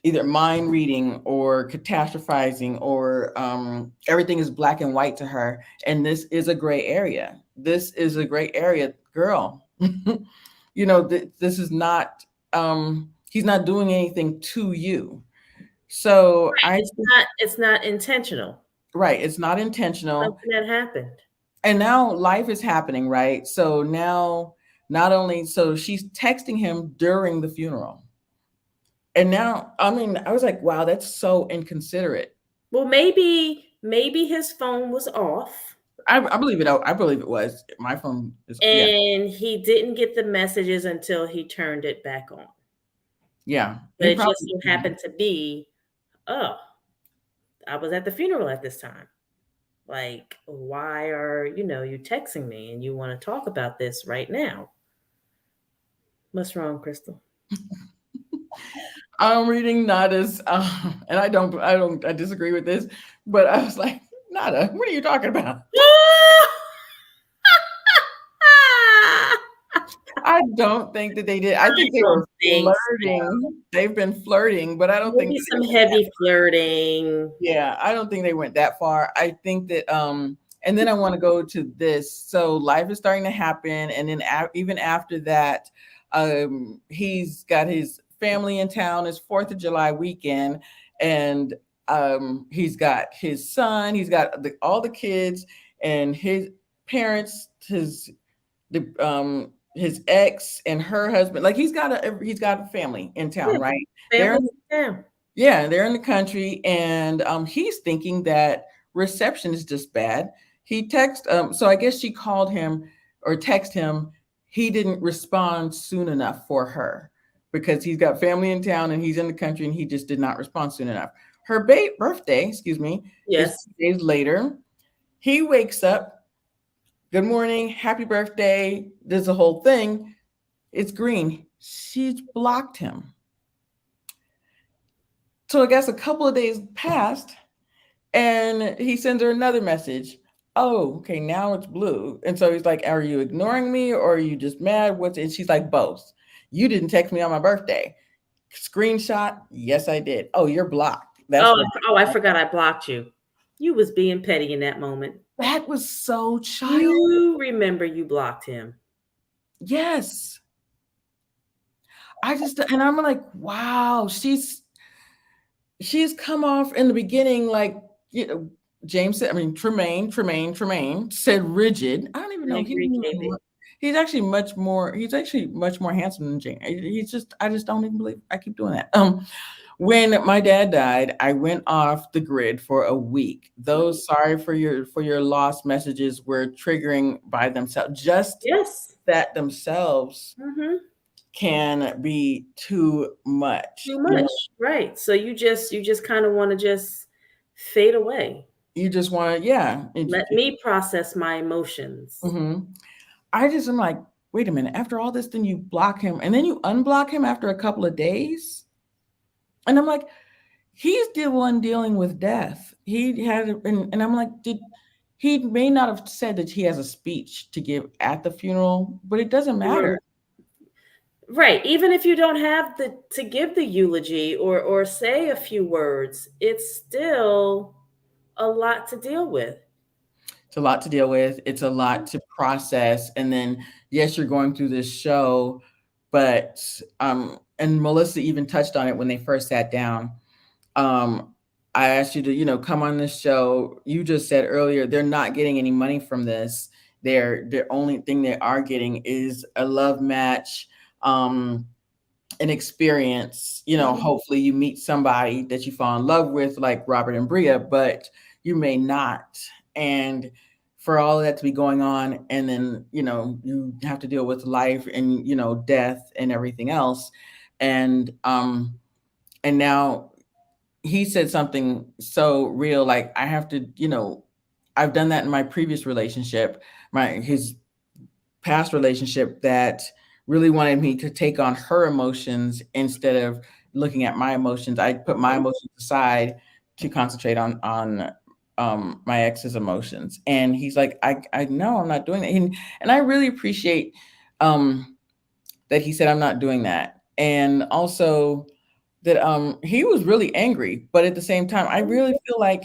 either mind reading or catastrophizing, or everything is black and white to her. And this is a gray area. This is a gray area, girl. This is not, he's not doing anything to you. So Right. I think, It's not intentional. right, it's not intentional. Something that happened. And now life is happening, right? So now, not only, so she's texting him during the funeral. And now, I mean, I was like, wow, that's so inconsiderate. Well, maybe his phone was off I believe it. I believe it was. My phone is, yeah, and he didn't get the messages until he turned it back on. yeah. But He it just probably, so happened to be, oh, I was at the funeral at this time. Like, why are you texting me and you want to talk about this right now? What's wrong, Crystal? I'm reading Nada's, and I disagree with this, but I was like, Nada, what are you talking about? I don't think that they did. I I think they don't were think so. flirting. They've been flirting, but I don't think Maybe that they some went that. heavy flirting. Yeah, I don't think they went that far. I think that, and then I want to go to this. So life is starting to happen, and then even after that, he's got his family in town. It's Fourth of July weekend, and he's got his son. He's got all the kids and his parents. His ex and her husband. Like he's got a family in town, Yeah, right? They're family down. Yeah, they're in the country, and he's thinking that reception is just bad. So I guess she called him or text him. He didn't respond soon enough for her because he's got family in town and he's in the country, and he just did not respond soon enough. Her birthday, excuse me, is Yes. 2 days later. He wakes up. Good morning, happy birthday. There's a whole thing. It's green. She's blocked him. So I guess a couple of days passed, and he sends her another message. Oh, okay, now it's blue. And so he's like, "Are you ignoring me or are you just mad? What's it?" And she's like, "Both. You didn't text me on my birthday." Screenshot, yes, I did. Oh, you're blocked. That's Oh, what I forgot I blocked you. You was being petty in that moment. that was so child. You remember you blocked him. Yes. And I'm like, wow, she's come off in the beginning like, you know, James said, I mean, Tremaine said rigid. I don't even I know. agree, KB. He's actually much more handsome than James. I just don't even believe I keep doing that. When my dad died, I went off the grid for a week. Those sorry for your lost messages were triggering by themselves. Just Yes. that themselves Mm-hmm. can be too much. Too much. Right. So you just kind of want to just fade away. You just want to, yeah. Let me process my emotions. Mhm. I just am like, wait a minute. After all this, then you block him, and then you unblock him after a couple of days. And I'm like, he's the one dealing with death. He had, and I'm like, he may not have said that he has a speech to give at the funeral, but it doesn't matter. Right. Even if you don't have the to give the eulogy or say a few words, it's still a lot to deal with. It's a lot to deal with. It's a lot to process. And then, yes, you're going through this show, but and Melissa even touched on it when they first sat down. Um, I asked you to, come on this show. You just said earlier they're not getting any money from this, the only thing they are getting is a love match, um, an experience. Mhm. Hopefully you meet somebody that you fall in love with, like Robert and Bria, but you may not. And for all of that to be going on, and then you have to deal with life and death and everything else, and now he said something so real, like I have to, I've done that in my previous relationship, my his past relationship, that really wanted me to take on her emotions instead of looking at my emotions. I put my Mhm. emotions aside to concentrate on my ex's emotions. And he's like, I know I'm not doing that. And I really appreciate um that he said I'm not doing that. And also that he was really angry, but at the same time I really feel like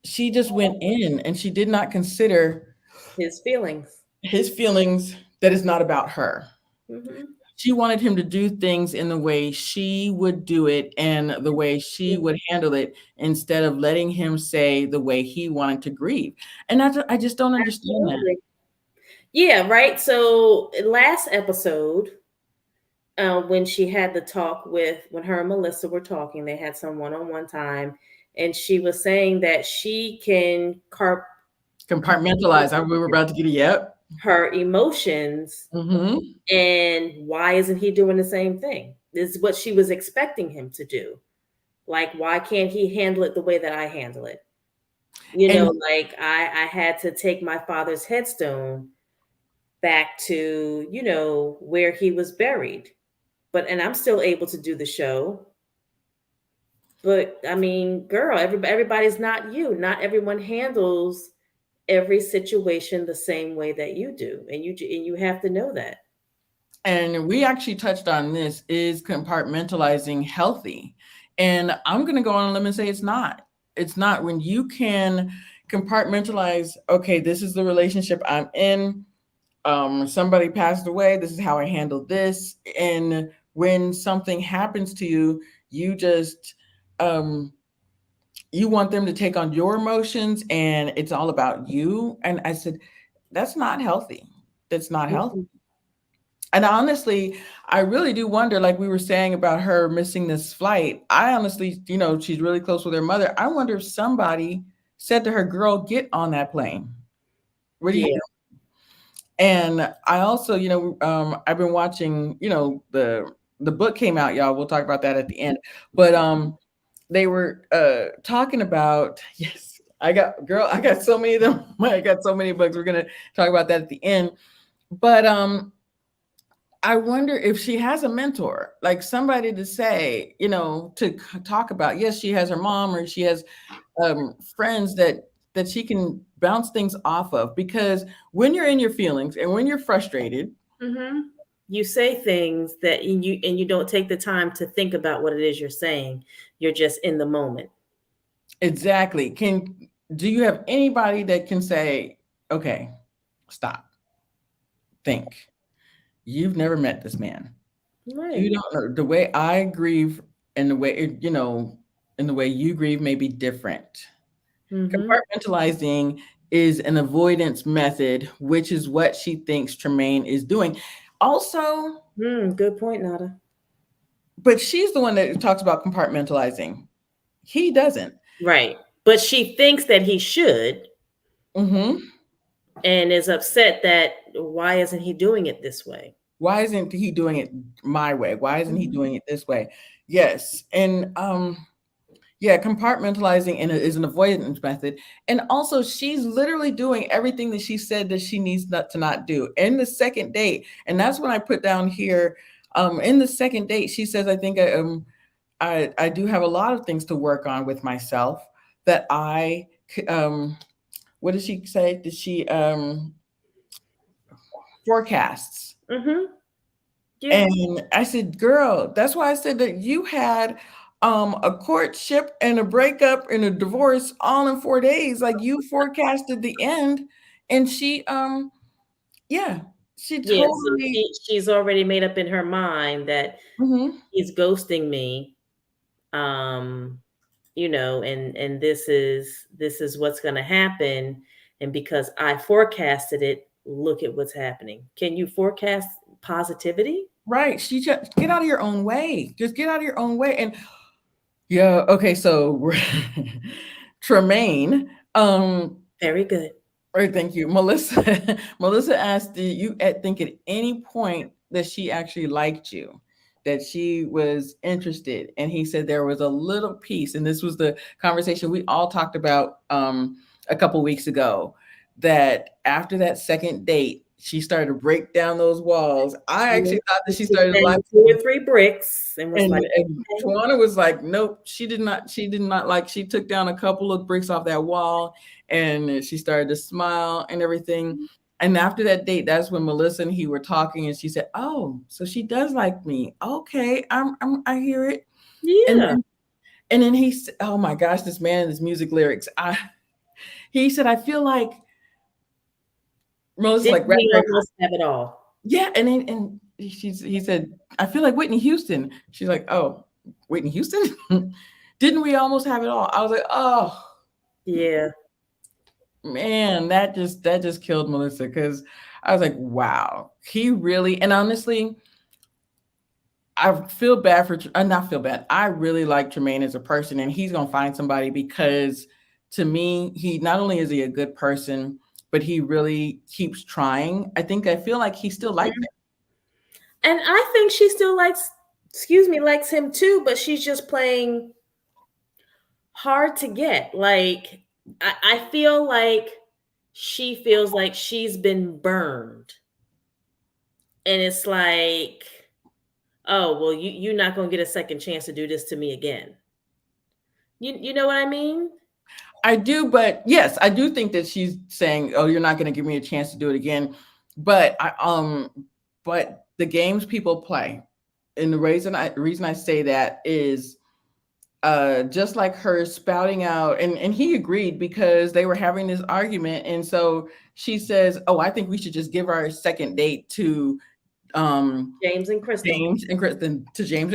she just went in and she did not consider His feelings. his feelings, that is not about her. Mhm. She wanted him to do things in the way she would do it and the way she Yeah, would handle it, instead of letting him say the way he wanted to grieve. And I just don't understand that. absolutely. Yeah, right. So last episode, when she had the talk with when her and Melissa were talking, they had some one-on-one time, and she was saying that she can Compartmentalize. We were about to get a yep. her emotions, Hmm. and why isn't he doing the same thing? This is what she was expecting him to do. Like, why can't he handle it the way that I handle it? And Like I had to take my father's headstone back to, where he was buried. And I'm still able to do the show. But I mean, girl, everybody's not you. Not everyone handles every situation the same way that you do, and you have to know that. and we actually touched on this: is compartmentalizing healthy? And I'm going to go on a limb and say it's not. It's not. When you can compartmentalize, okay, this is the relationship I'm in, somebody passed away, this is how I handle this. And when something happens to you, you just um you want them to take on your emotions, and it's all about you. And I said, that's not healthy. That's not healthy. Mm-mm. And honestly, I really do wonder, like we were saying about her missing this flight. I honestly, she's really close with her mother. I wonder if somebody said to her, girl, get on that plane. What do you Yeah. do? And I also, I've been watching, the book came out, y'all. We'll talk about that at the end. But they were talking about yes, I got so many of them. I got so many books. We're gonna talk about that at the end. But I wonder if she has a mentor, like somebody to say, to talk about. Yes, she has her mom, or she has friends that she can bounce things off of. Because when you're in your feelings and when you're frustrated, Hmm. You say things that you don't take the time to think about what it is you're saying. You're just in the moment. exactly. Do you have anybody that can say, okay, stop, think? You've never met this man. Right. You don't know the way I grieve, and the way and the way you grieve may be different. Mm-hmm. Compartmentalizing is an avoidance method, which is what she thinks Tremaine is doing. Also, Good point, Nada. but she's the one that talks about compartmentalizing. He doesn't. Right. But she thinks that he should, Hmm. and is upset that why isn't he doing it this way? Why isn't he doing it my way? Why isn't he Mhm. doing it this way? Yes, and yeah, compartmentalizing is an avoidance method. And also, she's literally doing everything that she said that she needs not to not do in the second date. And that's when I put down here, in the second date, she says, I think I do have a lot of things to work on with myself, that what did she say? Did she forecasts? Mhm. Yeah. And I said, girl, that's why I said that you had a courtship and a breakup and a divorce all in 4 days. Like, you forecasted the end. And yeah, she Yeah. So totally. she's already made up in her mind that Mhm. he's ghosting me. Um, and this is what's going to happen. And because I forecasted it, look at what's happening. Can you forecast positivity? Right. She just get out of your own way. Just get out of your own way. And yeah, okay, so Tremaine, Very good. all right, thank you. Melissa Melissa asked, do you think at any point that she actually liked you, that she was interested? And he said there was a little piece, and this was the conversation we all talked about a couple weeks ago, that after that second date, she started to break down those walls. I She actually thought that she she started to like banged two or three bricks and was like, and okay. Tujuana was like, nope, she did not like, she took down a couple of bricks off that wall and she started to smile and everything. And after that date, that's when Melissa and he were talking and she said, oh, so she does like me. Okay, I hear it. And Yeah. then he said, oh my gosh, this man and his music lyrics. He said, I feel like Melissa's like, Didn't rap, we rap. almost have it all? Yeah, and he said, I feel like Whitney Houston. She's like, oh, Whitney Houston? Didn't we almost have it all? I was like, oh Yeah. man, that just killed Melissa because I was like, wow, he really, and honestly, I feel bad for not feel bad. I really like Tremaine as a person, and he's gonna find somebody because to me, he not only is he a good person, but he really keeps trying. I feel like he still likes it. And I think she still likes, excuse me, likes him too, but she's just playing hard to get. Like, I feel like she feels like she's been burned. And it's like, oh, well, you're not going to get a second chance to do this to me again. You know what I mean? I do, but yes, I do think that she's saying, "Oh, you're not going to give me a chance to do it again." But but the games people play, and the reason I say that is, just like her spouting out, and he agreed because they were having this argument, and so she says, "Oh, I think we should just give our second date to um James and Crystal. James and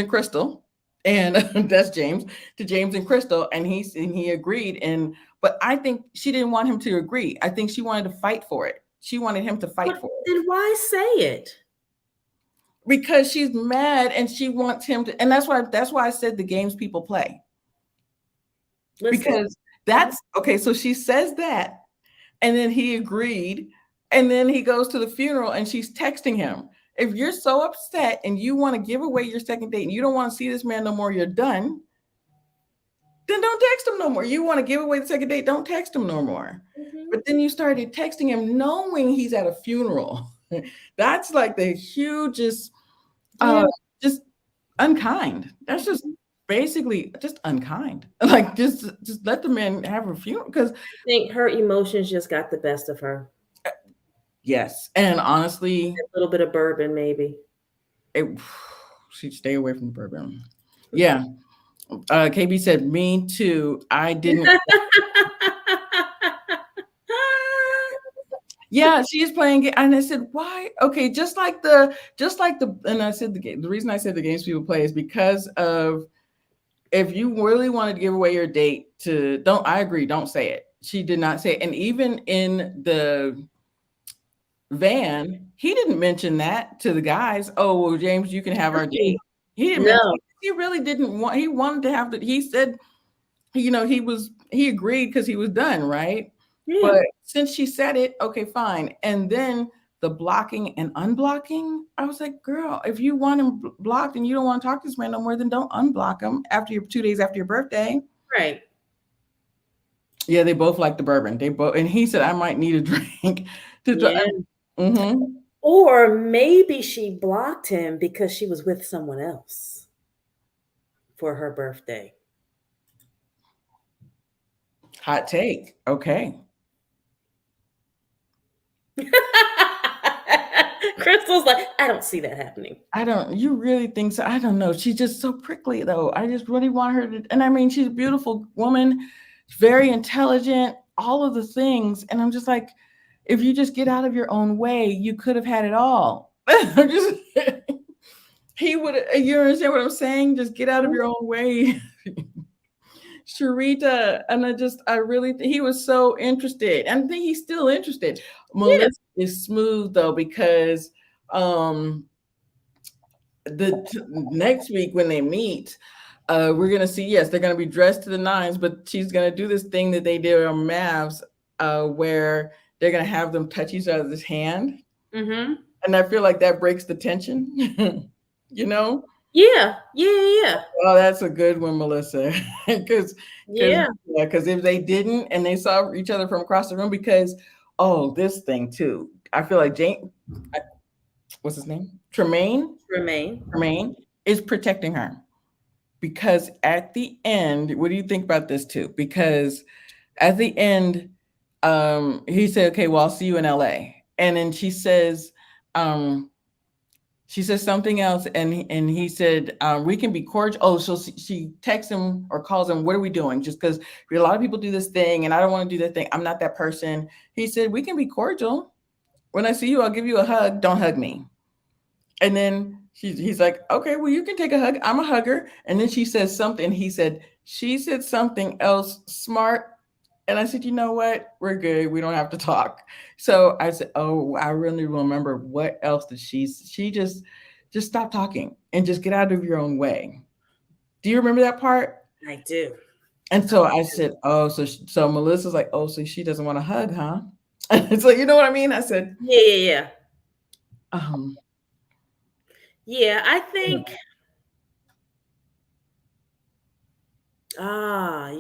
Crystal, and that's James to James and Crystal, and he agreed. And but I think she didn't want him to agree. I think she wanted to fight for it. She wanted him to fight But for it then why say it? because she's mad and she wants him to. And that's why I said the games people play Listen. because that's okay. So she says that, and then he agreed, and then he goes to the funeral and she's texting him. If you're so upset and you want to give away your second date and you don't want to see this man no more, you're done, then don't text him no more. You want to give away the second date, don't text him no more. Mhm. But then you started texting him knowing he's at a funeral. That's like the hugest, Yeah. just unkind. That's just basically just unkind. Like just let the man have a funeral because I think her emotions just got the best of her. yes, and honestly, A little bit of bourbon, maybe. it, she'd stay away from the bourbon. Yeah. KB said, me too. I didn't. Yeah, she's playing it. And I said, why? Okay, and I said the reason I said the games people play is because of if you really wanted to give away your date to, don't, I agree, don't say it. She did not say it. And even in the van, he didn't mention that to the guys. Oh, well, James, you can have our date. He didn't mention No. it. He really didn't want, he wanted to have the, he said, he agreed because he was done, right? Yeah. But since she said it, okay, fine. And then the blocking and unblocking, I was like, girl, if you want him blocked and you don't want to talk to this man no more, then don't unblock him after your 2 days after your birthday. Right. Yeah, they both like the bourbon. They both, and he said, I might need a drink to try. Yeah. Mm-hmm. Or maybe she blocked him because she was with someone else for her birthday. Hot take. Okay. Crystal's like, I don't see that happening. You really think so? I don't know. She's just so prickly though. I just really want her to, and I mean, she's a beautiful woman, very intelligent, all of the things. And I'm just like, if you just get out of your own way, you could have had it all. I'm just, you understand what I'm saying? Just get out of your own way. Sharita, and I really he was so interested, and I think he's still interested. Yeah. Melissa is smooth though because um next week when they meet, we're gonna see. Yes, they're gonna be dressed to the nines, but she's gonna do this thing that they did on Mavs, where they're gonna have them touch each other's hand, Mm-hmm. and I feel like that breaks the tension. you know, Yeah. Yeah. Yeah. oh, that's a good one, Melissa. Because, Yeah. yeah, because if they didn't and they saw each other from across the room, because oh, this thing too, I feel like what's his name, Remain. Tremaine is protecting her because at the end, what do you think about this too? Because at the end, he said, "Okay, well, I'll see you in L.A." And then um, she says something else, and he said, "We can be cordial." Oh, so she texts him or calls him. What are we doing? Just because a lot of people do this thing, and I don't want to do that thing. I'm not that person. He said, "We can be cordial. When I see you, I'll give you a hug. Don't hug me." And then he's like, "Okay, well, you can take a hug. I'm a hugger." And then she says something. He said, "She said something else smart." And I said, "You know what? We're good. We don't have to talk." So I said, "Oh, I really remember what else did she just stop talking and just get out of your own way." Do you remember that part? I do. And so I said, "Oh, so Melissa's like, oh, so she doesn't want a hug, huh?" So you know what I mean? I said, Yeah. Yeah. Yeah. um, Yeah. I think.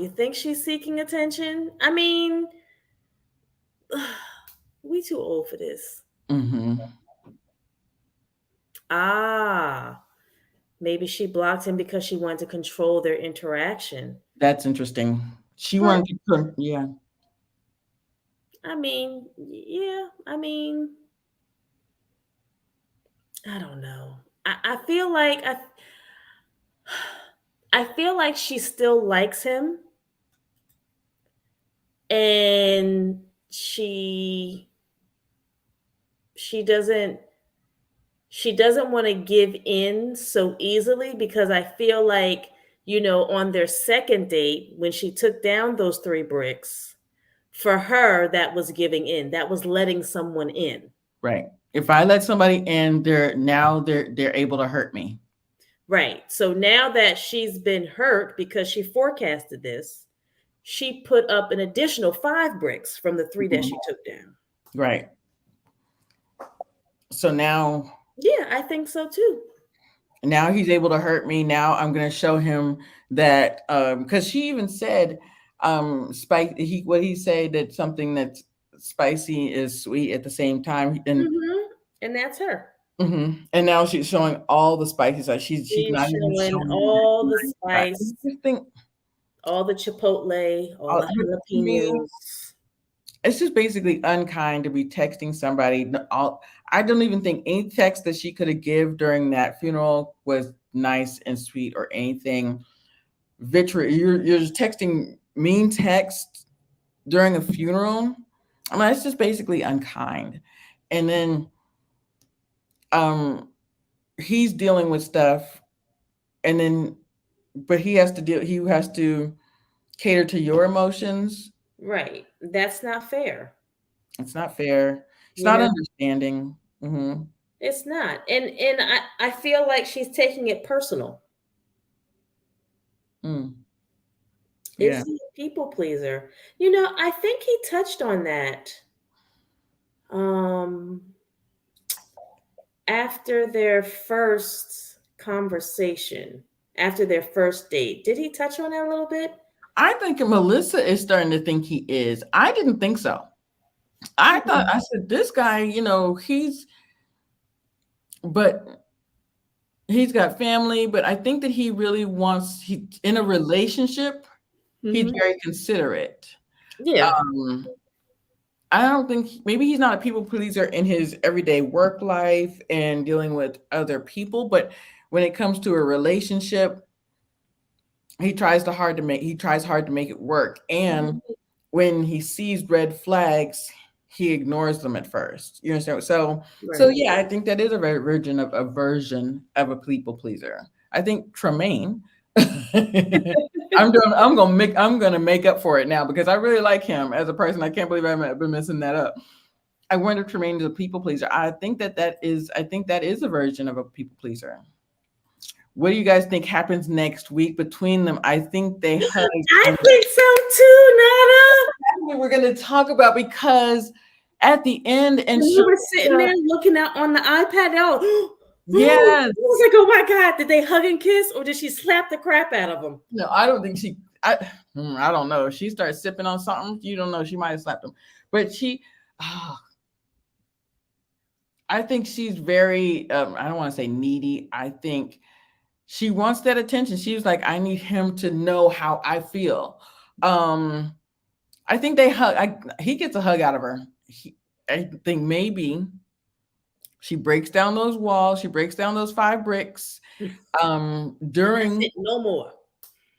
You think she's seeking attention? I mean, we too old for this. mm-hmm. Ah, maybe she blocked him because she wanted to control their interaction. That's interesting. She But wanted to, yeah. I mean, yeah, I mean, I don't know. I feel like I feel like she still likes him, and she she doesn't she doesn't want to give in so easily because I feel like, on their second date when she took down those 3 bricks, for her that was giving in. That was letting someone in. Right. If I let somebody in, they're able to hurt me. Right. So now that she's been hurt because she forecasted this, she put up an additional 5 bricks from the 3 that Mhm. she took down. Right. So Yeah, I think so too. now he's able to hurt me. Now I'm gonna show him that because she even said spice he what he said that something that's spicy is sweet at the same time. And And that's her. and now she's showing all the spices. Like she's She's not even showing showing me that all the nice spice. I spice, just think all the chipotle, all the but to me jalapenos. it's just basically unkind to be texting somebody. I don't even think any text that she could have give during that funeral was nice and sweet or anything. Vitriol. You're just texting mean text during a funeral. I mean, it's just basically unkind. And then um, he's dealing with stuff, and then but he has to cater to your emotions. Right. That's not fair. It's not fair. It's You not know, understanding. Hmm. it's not. And I feel like she's taking it personal. Mm, Is yeah. he a people pleaser? I think he touched on that um after their first conversation, after their first date. Did he touch on that a little bit? I think Melissa is starting to think he is. I didn't think so. I said, this guy, but he's got family, but I think that he really he in a relationship, he's Mm-hmm. very considerate. Yeah. Um, I don't think maybe he's not a people pleaser in his everyday work life and dealing with other people, but when it comes to a relationship, he tries hard to make it work. And Mhm. when he sees red flags, he ignores them at first. You understand? So Right. yeah, I think that is a version of a people pleaser. I think Tremaine I'm gonna make up for it now because I really like him as a person. I can't believe I've been messing that up. I wonder if Tremaine is a people pleaser. I think that is a version of a people pleaser. What do you guys think happens next week between them? I think they hug. I think so too, Nana. We're going to talk about because at the end, and When we were sitting Sharita, there looking out on the iPad, oh, I yes, was like, oh my God, did they hug and kiss or did she slap the crap out of him? no, I don't think she. I don't know. If she starts sipping on something, you don't know. She might have slapped him, but she. Oh, I think she's very. I don't want to say needy. I think she wants that attention. She was like, I need him to know how I feel. Um, I think they hug. He gets a hug out of her. I think maybe she breaks down those walls. She breaks down those 5 bricks. That's During it, no more.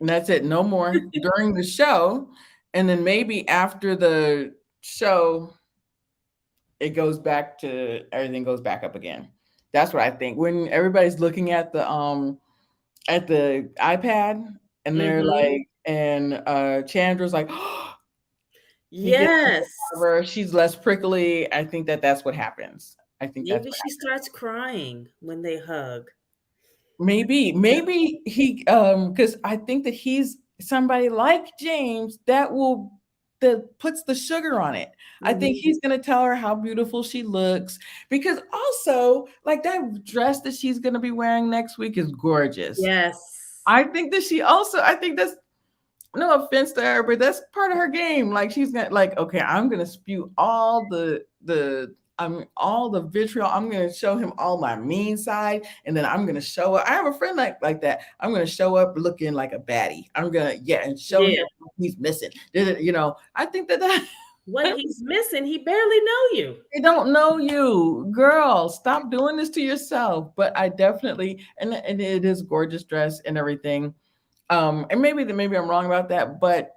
That's it, no more during the show, and then maybe after the show, it goes back to everything goes back up again. That's what I think. When everybody's looking at the iPad and they're Mm-hmm. like, and Chandra's like, he gets Yes. over. She's less prickly. I think that that's what happens. I think that's Maybe what she starts crying when they hug. maybe he because I think that he's somebody like James that puts the sugar on it. I think Mhm. he's gonna tell her how beautiful she looks because also like that dress that she's gonna be wearing next week is gorgeous. Yes. I think that's no offense to her, but that's part of her game. Like she's gonna like, okay, I'm gonna spew all the vitriol. I'm gonna show him all my mean side, and then I'm gonna show up. I have a friend like that. I'm gonna show up looking like a baddie. I'm gonna and show him Yeah. what he's missing. You know, I think that What he's missing, he barely know you. they don't know you, girl. Stop doing this to yourself. But I definitely and it is gorgeous dress and everything. And maybe I'm wrong about that, but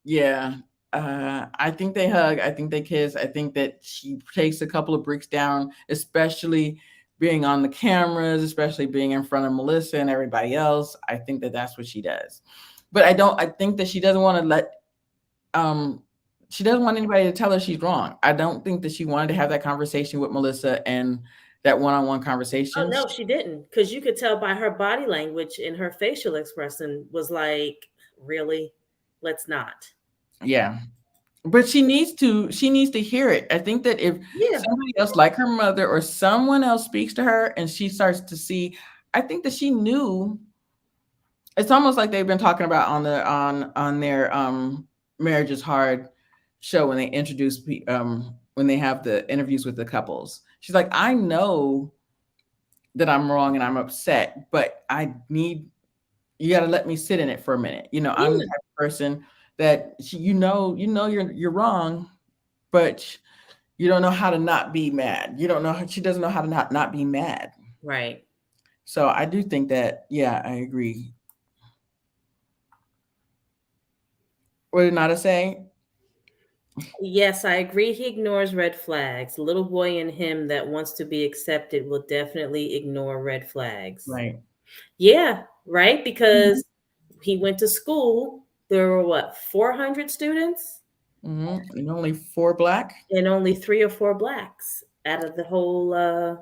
yeah. I think they hug. I think they kiss. I think that she takes a couple of bricks down, especially being on the cameras, especially being in front of Melissa and everybody else. I think that that's what she does. But I don't. I think that she doesn't want to let. Um, she doesn't want anybody to tell her she's wrong. I don't think that she wanted to have that conversation with Melissa and that one-on-one Oh conversation. no, she didn't. Because you could tell by her body language and her facial expression was like, really? Let's not. Yeah, but she needs to hear it. I think that if Yeah. somebody else like her mother or someone else speaks to her and she starts to see, I think that she knew. It's almost like they've been talking about on their Marriage is Hard show when they introduce when they have the interviews with the couples. She's like, I know that I'm wrong and I'm upset, but I need you got to let me sit in it for a minute. You know, I'm the Yeah. type of person that you're wrong, but you don't know how to not be mad. You don't know she doesn't know how to not be mad. Right. So I do think that yeah, I agree. What did Nada say? Yes, I agree. He ignores red flags. The little boy in him that wants to be accepted will definitely ignore red flags. Right. Yeah, right. Mhm. Because he went to school. There were what, 400 students And only 4 black. and only 3 or 4 blacks out of the whole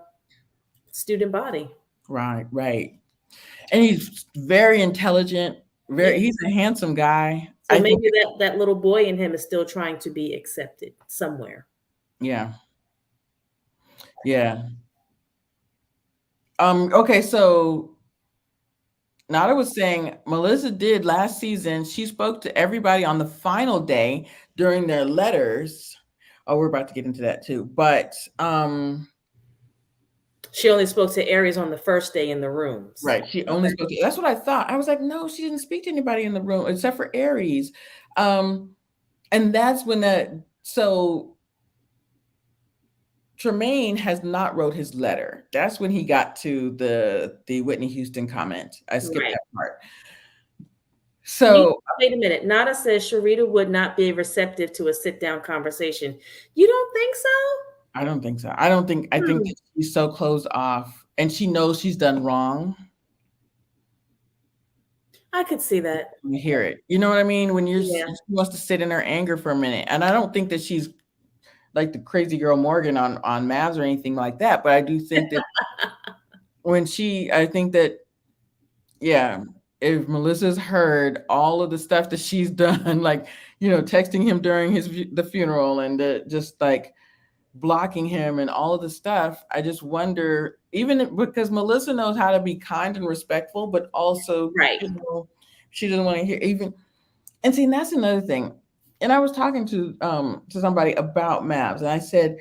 student body. Right, right. And he's very intelligent. Yeah. He's a handsome guy. So I think maybe that little boy in him is still trying to be accepted somewhere. yeah. Yeah. Okay, so Nada was saying Melissa did last season. She spoke to everybody on the final day during their letters. Oh, we're about to get into that too. But She only spoke to Aries on the first day in the rooms. right, she only Okay. spoke to that's what I thought. I was like, no, she didn't speak to anybody in the room except for Aries. Um, and that's when that so Tremaine has not wrote his letter. That's when he got to the Whitney Houston comment. I skipped Right. that part. You So wait a minute. Nada says Sharita would not be receptive to a sit down conversation. You don't think so? I don't think so. I think Hmm. that she's so closed off and she knows she's done wrong. I could see that. You hear it. You know what I mean? When Yeah. she wants to sit in her anger for a minute. And I don't think that she's like the crazy girl Morgan on Mavs or anything like that. But I do think that I think that yeah, if Melissa's heard all of the stuff that she's done, like texting him during the funeral and just like blocking him and all of the stuff, I just wonder, even because Melissa knows how to be kind and respectful, but also Right. she doesn't want to hear even. And see, and that's another thing. And I was talking to somebody about Mavs, and I said,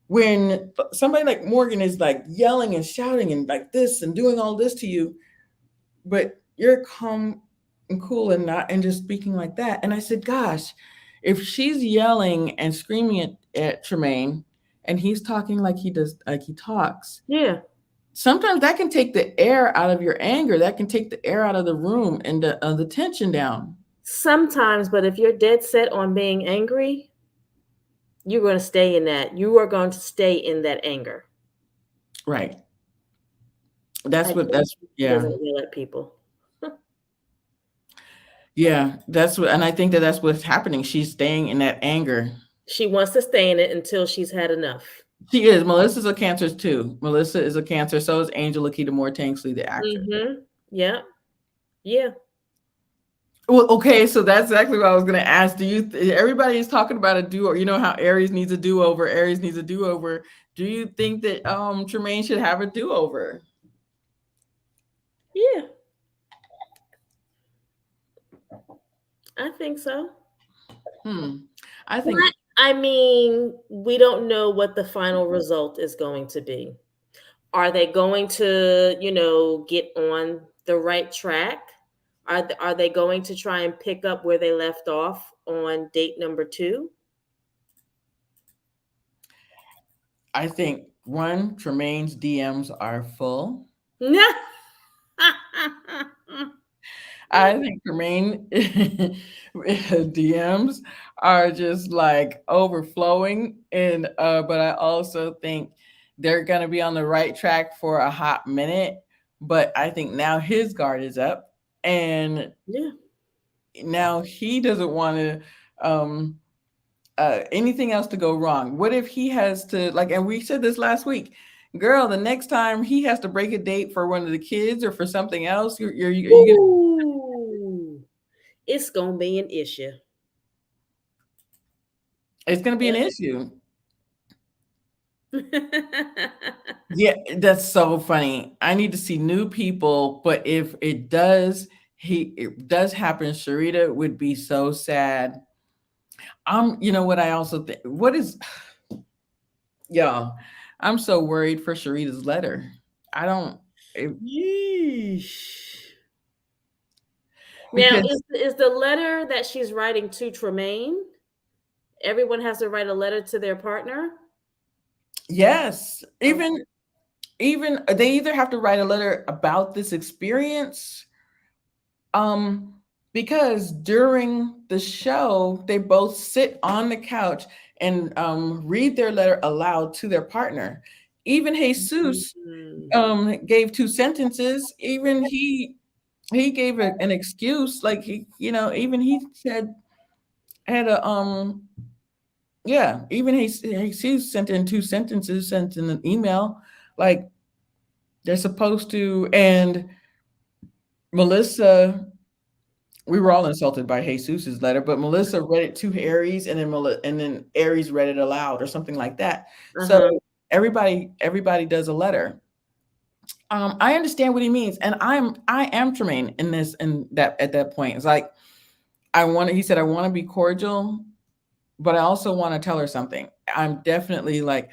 when somebody like Morgan is like yelling and shouting and like this and doing all this to you, but you're calm and cool and not and just speaking like that. And I said, gosh, if she's yelling and screaming at Tremaine and he's talking like he does, like he talks, Yeah. sometimes that can take the air out of your anger. That can take the air out of the room and the tension down. Sometimes, but if you're dead set on being angry, you're going to stay in that. You are going to stay in that anger. Right. I think That's she yeah. doesn't yell at people. Yeah, that's what, and I think that that's what's happening. She's staying in that anger. She wants to stay in it until she's had enough. She is. Melissa's a Cancer too. Melissa is a Cancer. So is Angel Lakita Moore Tanksley, the actress. Mm-hmm. Yeah. Yeah. Well, okay, so that's exactly what I was going to ask. Everybody is talking about a do, you know how Aries needs a do over. Aries needs a do over. Do you think that Tremaine should have a do over? Yeah. I think so. Hmm. I But think I mean, we don't know what the final result is going to be. Are they going to, get on the right track? Are they going to try and pick up where they left off on date number 2? one, Tremaine's DMs are full. No. I think Tremaine DMs are just like overflowing, and but I also think they're gonna be on the right track for a hot minute. But I think now his guard is up, and Yeah. now he doesn't want to anything else to go wrong. What if he has to like? And we said this last week, girl. The next time he has to break a date for one of the kids or for something else, you gonna Ooh, it's gonna be an issue. it's gonna be an issue. Yep. Yeah, that's so funny. I need to see new people, but if it does happen, Sharita would be so sad. You know what I also think, what is, y'all, I'm so worried for Sharita's letter. I don't, it, Yeesh. Now, because is the letter that she's writing to Tremaine? Everyone has to write a letter to their partner. yes, Okay. even they either have to write a letter about this experience, um, because during the show, they both sit on the couch and read their letter aloud to their partner. Even Jesus Mhm. gave two sentences. Even he gave an excuse. Like even he said had a yeah. Even he sent in two sentences, sent in an email. Like they're supposed to. And Melissa, we were all insulted by Jesus's letter, but Melissa read it to Aries, and then Aries read it aloud, or something like that. So Uh-huh. everybody does a letter. I understand what he means, and I am Tremaine in this and that at that point. It's like he said I want to be cordial, but I also want to tell her something. I'm definitely like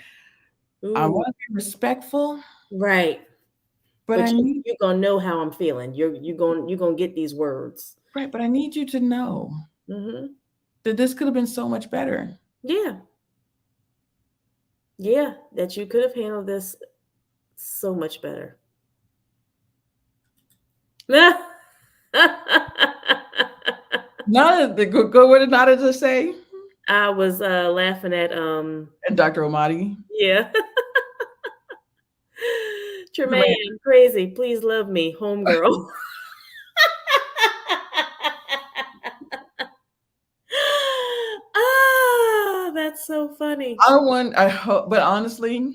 I Ooh, want to be respectful, right. but I But need you're gonna know how I'm feeling. You're gonna get these words. right, but I need you to know Hmm. that this could have been so much better. Yeah. Yeah. That you could have handled this so much better. Nada, go what did Nada just say? I was laughing at And Dr. Omadi. yeah. Tremaine, Tremaine, I'm crazy. Please love me, homegirl. so funny. I hope, but honestly,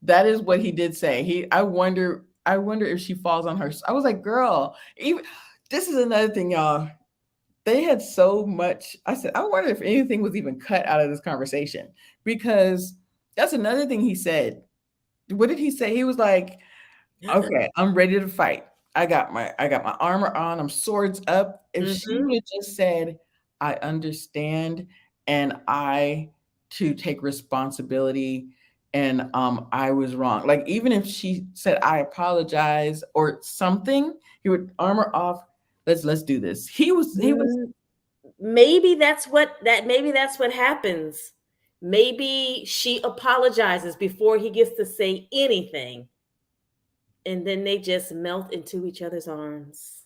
that is what he did say. I wonder if she falls on her. I was like, girl, even this is another thing, y'all. They had so much. I said, I wonder if anything was even cut out of this conversation because that's another thing he said. What did he say? He was like, okay, I'm ready to fight. I got my armor on. I'm swords up. If she Mm-hmm. would have just said, I understand and I to take responsibility and I was wrong. Like even if she said I apologize or something, he would armor off. Let's do this. He was Maybe that's what happens. Maybe she apologizes before he gets to say anything, and then they just melt into each other's arms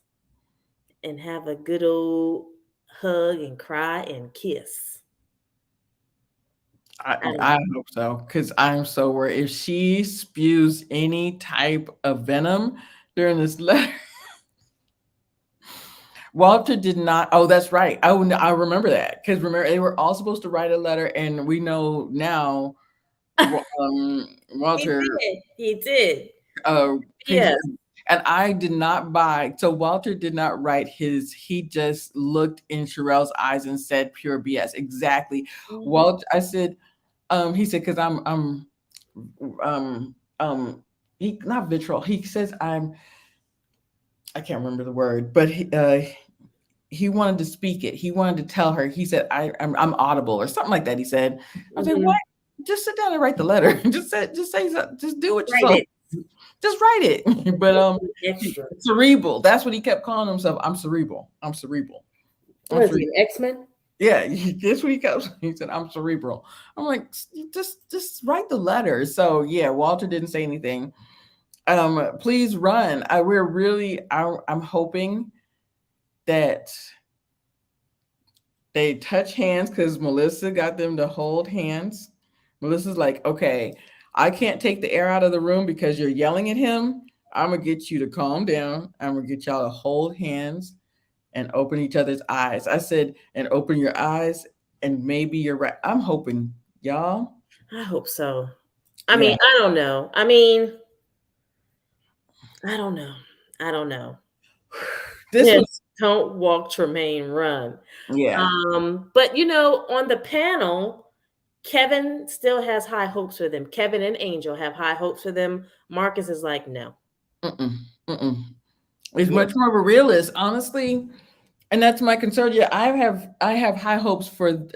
and have a good old hug and cry and kiss. I don't I know. hope so because I'm so worried. If she spews any type of venom during this letter, Walter did not. Oh, that's right. I remember that because remember they were all supposed to write a letter, and we know now. He Walter did. He did. pays, Yes. and I did not buy. So Walter did not write his. He just looked in Sherelle's eyes and said pure BS. Exactly. Mhm. Walt. I said. He said because um um he not vitriol. He says I can't remember the word, but he wanted to speak it. He wanted to tell her. He said I'm audible or something like that. He said. I was like, what? Mhm. Just sit down and write the letter. Just say something. Just do what you're Write supposed. it. Just write it. But Extra. cerebral. That's what he kept calling himself. I'm cerebral. I'm cerebral. I'm What is he, cerebral. an X-Men? Yeah, that's what he kept. He said, "I'm cerebral." I'm like, just write the letter. So yeah, Walter didn't say anything. Please run. We're really. I'm hoping that they touch hands because Melissa got them to hold hands. Melissa's like, okay, I can't take the air out of the room because you're yelling at him. I'm gonna get you to calm down. I'm gonna get y'all to hold hands and open each other's eyes. I said, and open your eyes, and maybe you're right. I'm hoping, y'all. I hope so. I mean, Yeah, I don't know. I mean, I don't know. I don't know. this was, Yes, don't walk, Tremaine, run. yeah. But on the panel, Kevin still has high hopes for them. Kevin and Angel have high hopes for them. Marcus is like, no. Mm-mm, mm-mm. It's Yeah. much more of a realist, honestly, and that's my concern. Yeah, I have high hopes for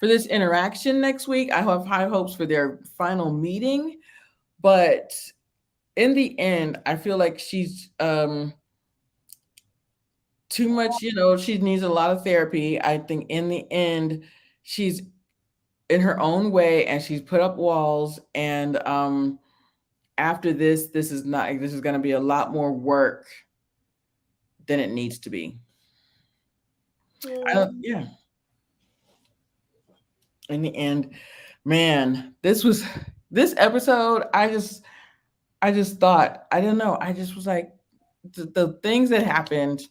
this interaction next week. I have high hopes for their final meeting, but in the end, I feel like she's too much, she needs a lot of therapy. I think in the end, she's in her own way and she's put up walls and after this is going to be a lot more work than it needs to be. I don't, Mm, yeah, in the end, man, this episode I just thought, I don't know, I just was like the things that happened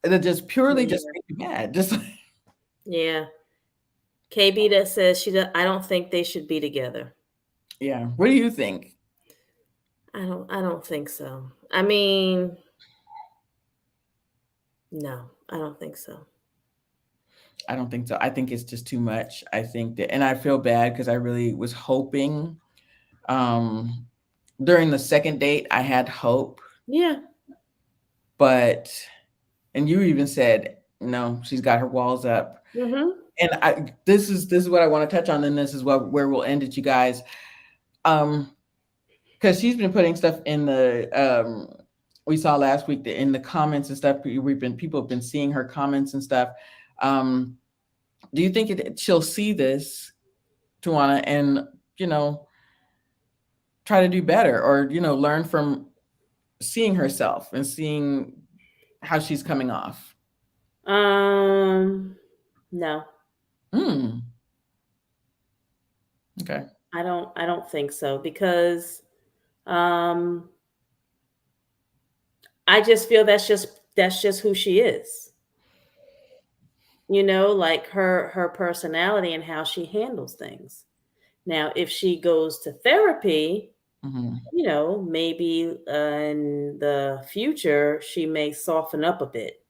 that just purely just yeah. make me mad. Just Yeah. KB that says I don't think they should be together. yeah. What do you think? I don't think so. I mean, no, I don't think so. I don't think so. I think it's just too much. I think that, and I feel bad because I really was hoping. Um, During the second date, I had hope, Yeah. but and you even said no, she's got her walls up. Mhm. And this is what I want to touch on, and this is where we'll end it, you guys. Um, because she's been putting stuff in the we saw last week in the comments and stuff. People have been seeing her comments and stuff. Um, do you think she'll see this, Tujuana, and you know try to do better, or learn from seeing herself and seeing how she's coming off? Um, no, Hmm. Okay. I don't think so because um I just feel that's just who she is. like her personality and how she handles things. Now, if she goes to therapy, Hmm. maybe in the future she may soften up a bit.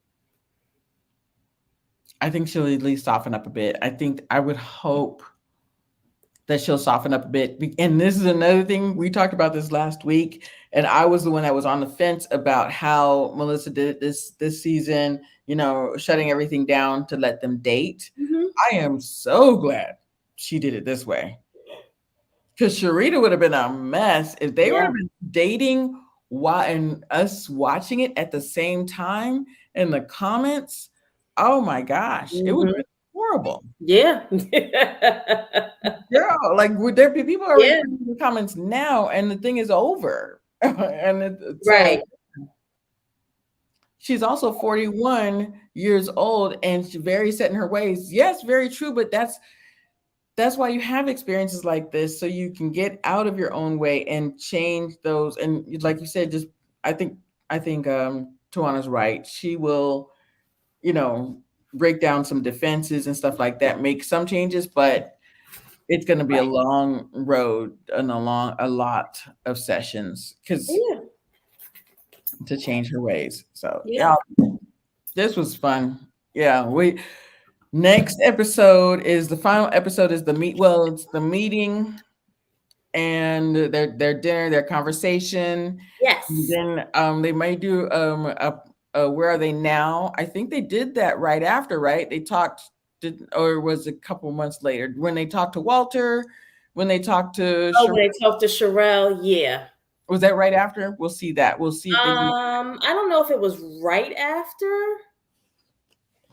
I think she'll at least soften up a bit. I think I would hope that she'll soften up a bit. And this is another thing we talked about this last week, and I was the one that was on the fence about how Melissa did it this season. Shutting everything down to let them date. Hmm. I am so glad she did it this way because Sharita would have been a mess if they would Yeah. have been dating while and us watching it at the same time in the comments. Oh my gosh, it would have Hmm. been horrible. Yeah. Girl, like would there be people already Yeah. putting in the comments now and the thing is over. So Right. she's also 41 years old and she's very set in her ways. Yes, very true, but that's why you have experiences like this so you can get out of your own way and change those. And like you said, just I think Tuana's right. She will, you know, break down some defenses and stuff like that, make some changes, but it's going to be a Right. long road and a lot of sessions because Yeah. to change her ways. So Yeah. yeah, this was fun. Yeah, we next episode is the final episode is the meet. Well, it's the meeting and their dinner, their conversation. And Yes. then they might do a where are they now? I think they did that right after, right? They talked did or was it a couple months later when they talked to Walter, when they talked to Oh, when they talked to Sherelle, yeah. was that right after? We'll see that. We'll see if they do. I don't know if it was right after.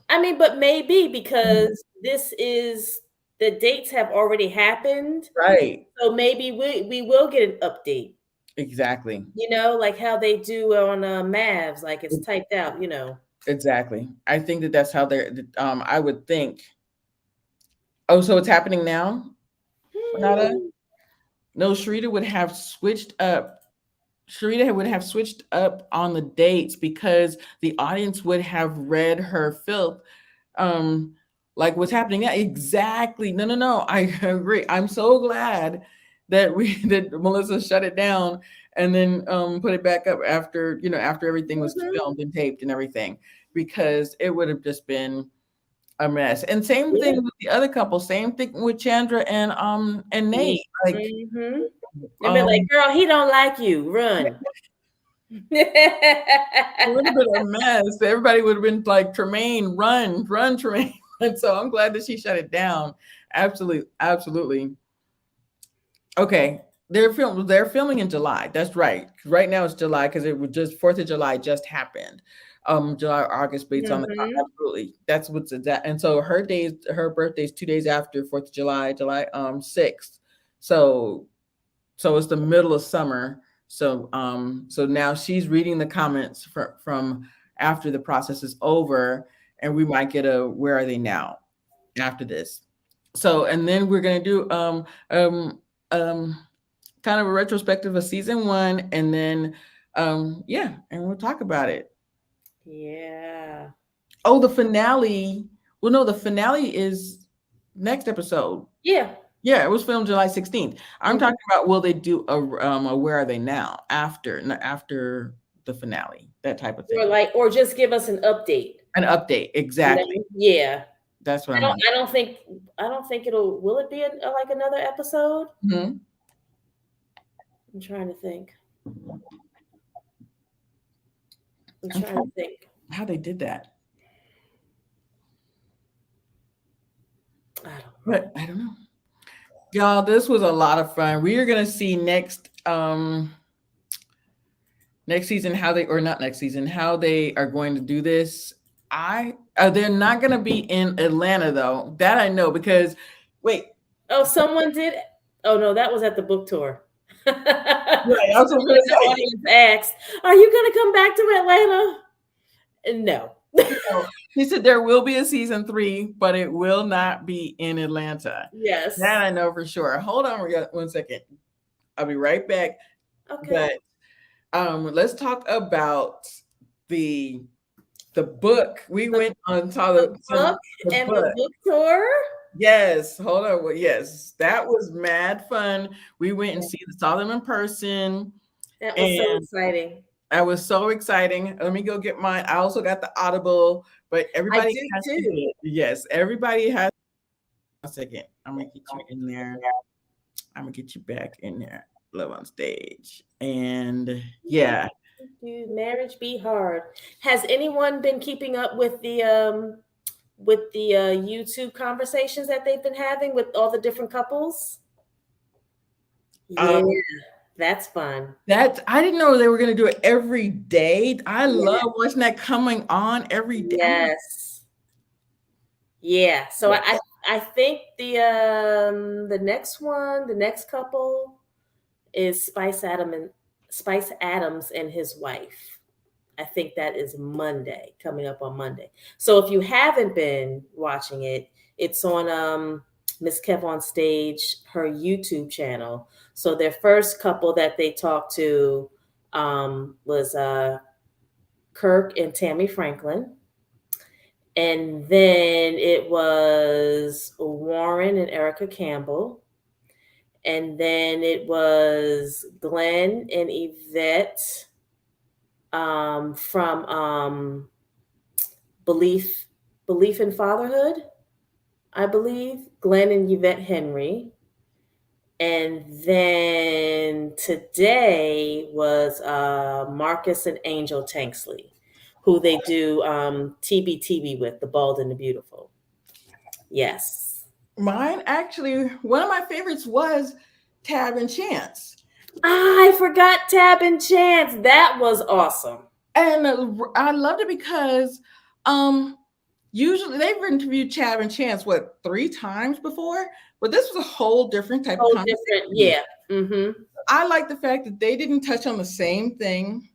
I mean, but maybe Mhm. because this is the dates have already happened. Right. So maybe we will get an update. Exactly. Like how they do on Mavs, like it's typed out. Exactly. I think that that's how they're. I would think. Oh, so it's happening now, Renata? Hmm. No, Sharita would have switched up. Sharita would have switched up on the dates because the audience would have read her filth. Um, like what's happening now. Exactly. No, no, no. I agree. I'm so glad that we that Melissa shut it down and then put it back up after, after everything was Hmm. filmed and taped and everything, because it would have just been a mess. And same Yeah. thing with the other couple, same thing with Chandra and Nate. Like Mm-hmm. And be like, um girl, he don't like you. Run. it would have been a mess. Everybody would have been like, Tremaine, run, run, Tremaine. And so I'm glad that she shut it down. Absolutely, absolutely. Okay. They're filming in July. That's right. Right now it's July because it was just 4th of July just happened. July or August based on the Hmm. absolutely. That's what's that. And so her birthday's 2 days after 4th of July, July 6th. So it's the middle of summer. So now she's reading the comments from after the process is over, and we might get a where are they now after this. So and then we're gonna do um kind of a retrospective of season one, and then yeah, and we'll talk about it. Yeah. Oh, the finale. Well, no, the finale is next episode. Yeah. Yeah, it was filmed July 16th. I'm Mhm. talking about will they do a where are they now after the finale, that type of Or thing. like, or just give us an update. An update, exactly. Yeah. That's what I I don't meant. I don't think I don't think will it be like another episode? Mhm. I'm trying to think. I'm I'm trying to trying think. how they did that, I don't know. but I don't know. Y'all, this was a lot of fun. We are gonna see next season how they or not next season how they are going to do this. They're not gonna be in Atlanta though. That I know because wait, Oh, someone did. Oh no, that was at the book tour. Someone right, I was in gonna the say. audience asked, "Are you going to come back to Atlanta?" No. No. He said there will be a season 3, but it will not be in Atlanta. That Yes. I know for sure. Hold on, we got 1 second. I'll be right back. Okay. But let's talk about the The book. We The went on saw the book the and the book. book tour. Yes, hold on. Well, yes, that was mad fun. We went and saw them in person, That was so and exciting. that was so exciting. Let me go get mine. I also got the Audible, but I everybody do has to too. get yes, everybody has. A second, I'm gonna get you in there. I'm gonna get you back in there, love on stage, and yeah. Do marriage be hard? Has anyone been keeping up with the YouTube conversations that they've been having with all the different couples? Yeah, Um, that's fun. that I didn't know they were gonna do it every day. I Yeah. love watching that coming on every day. I'm like, Yes. Yeah. So yes. I think the next one, the next couple is Spice Adams and his wife. I think that is Monday, coming up on Monday. So if you haven't been watching it, it's on Miss Kev on Stage, her YouTube channel. So their first couple that they talked to was Kirk and Tammy Franklin. And then it was Warren and Erica Campbell. And then it was Glenn and Yvette from Belief Belief in Fatherhood, I believe. Glenn and Yvette Henry. And then today was Marcus and Angel Tanksley, who they do TBTB with, The Bald and the Beautiful. Yes. Mine actually, one of my favorites was Tab and Chance. I forgot Tab and Chance. That was awesome. And I loved it because usually they've interviewed Tab and Chance what 3 times before, but this was a whole different type of Whole different, conversation. yeah. Mm-hmm. I like the fact that they didn't touch on the same thing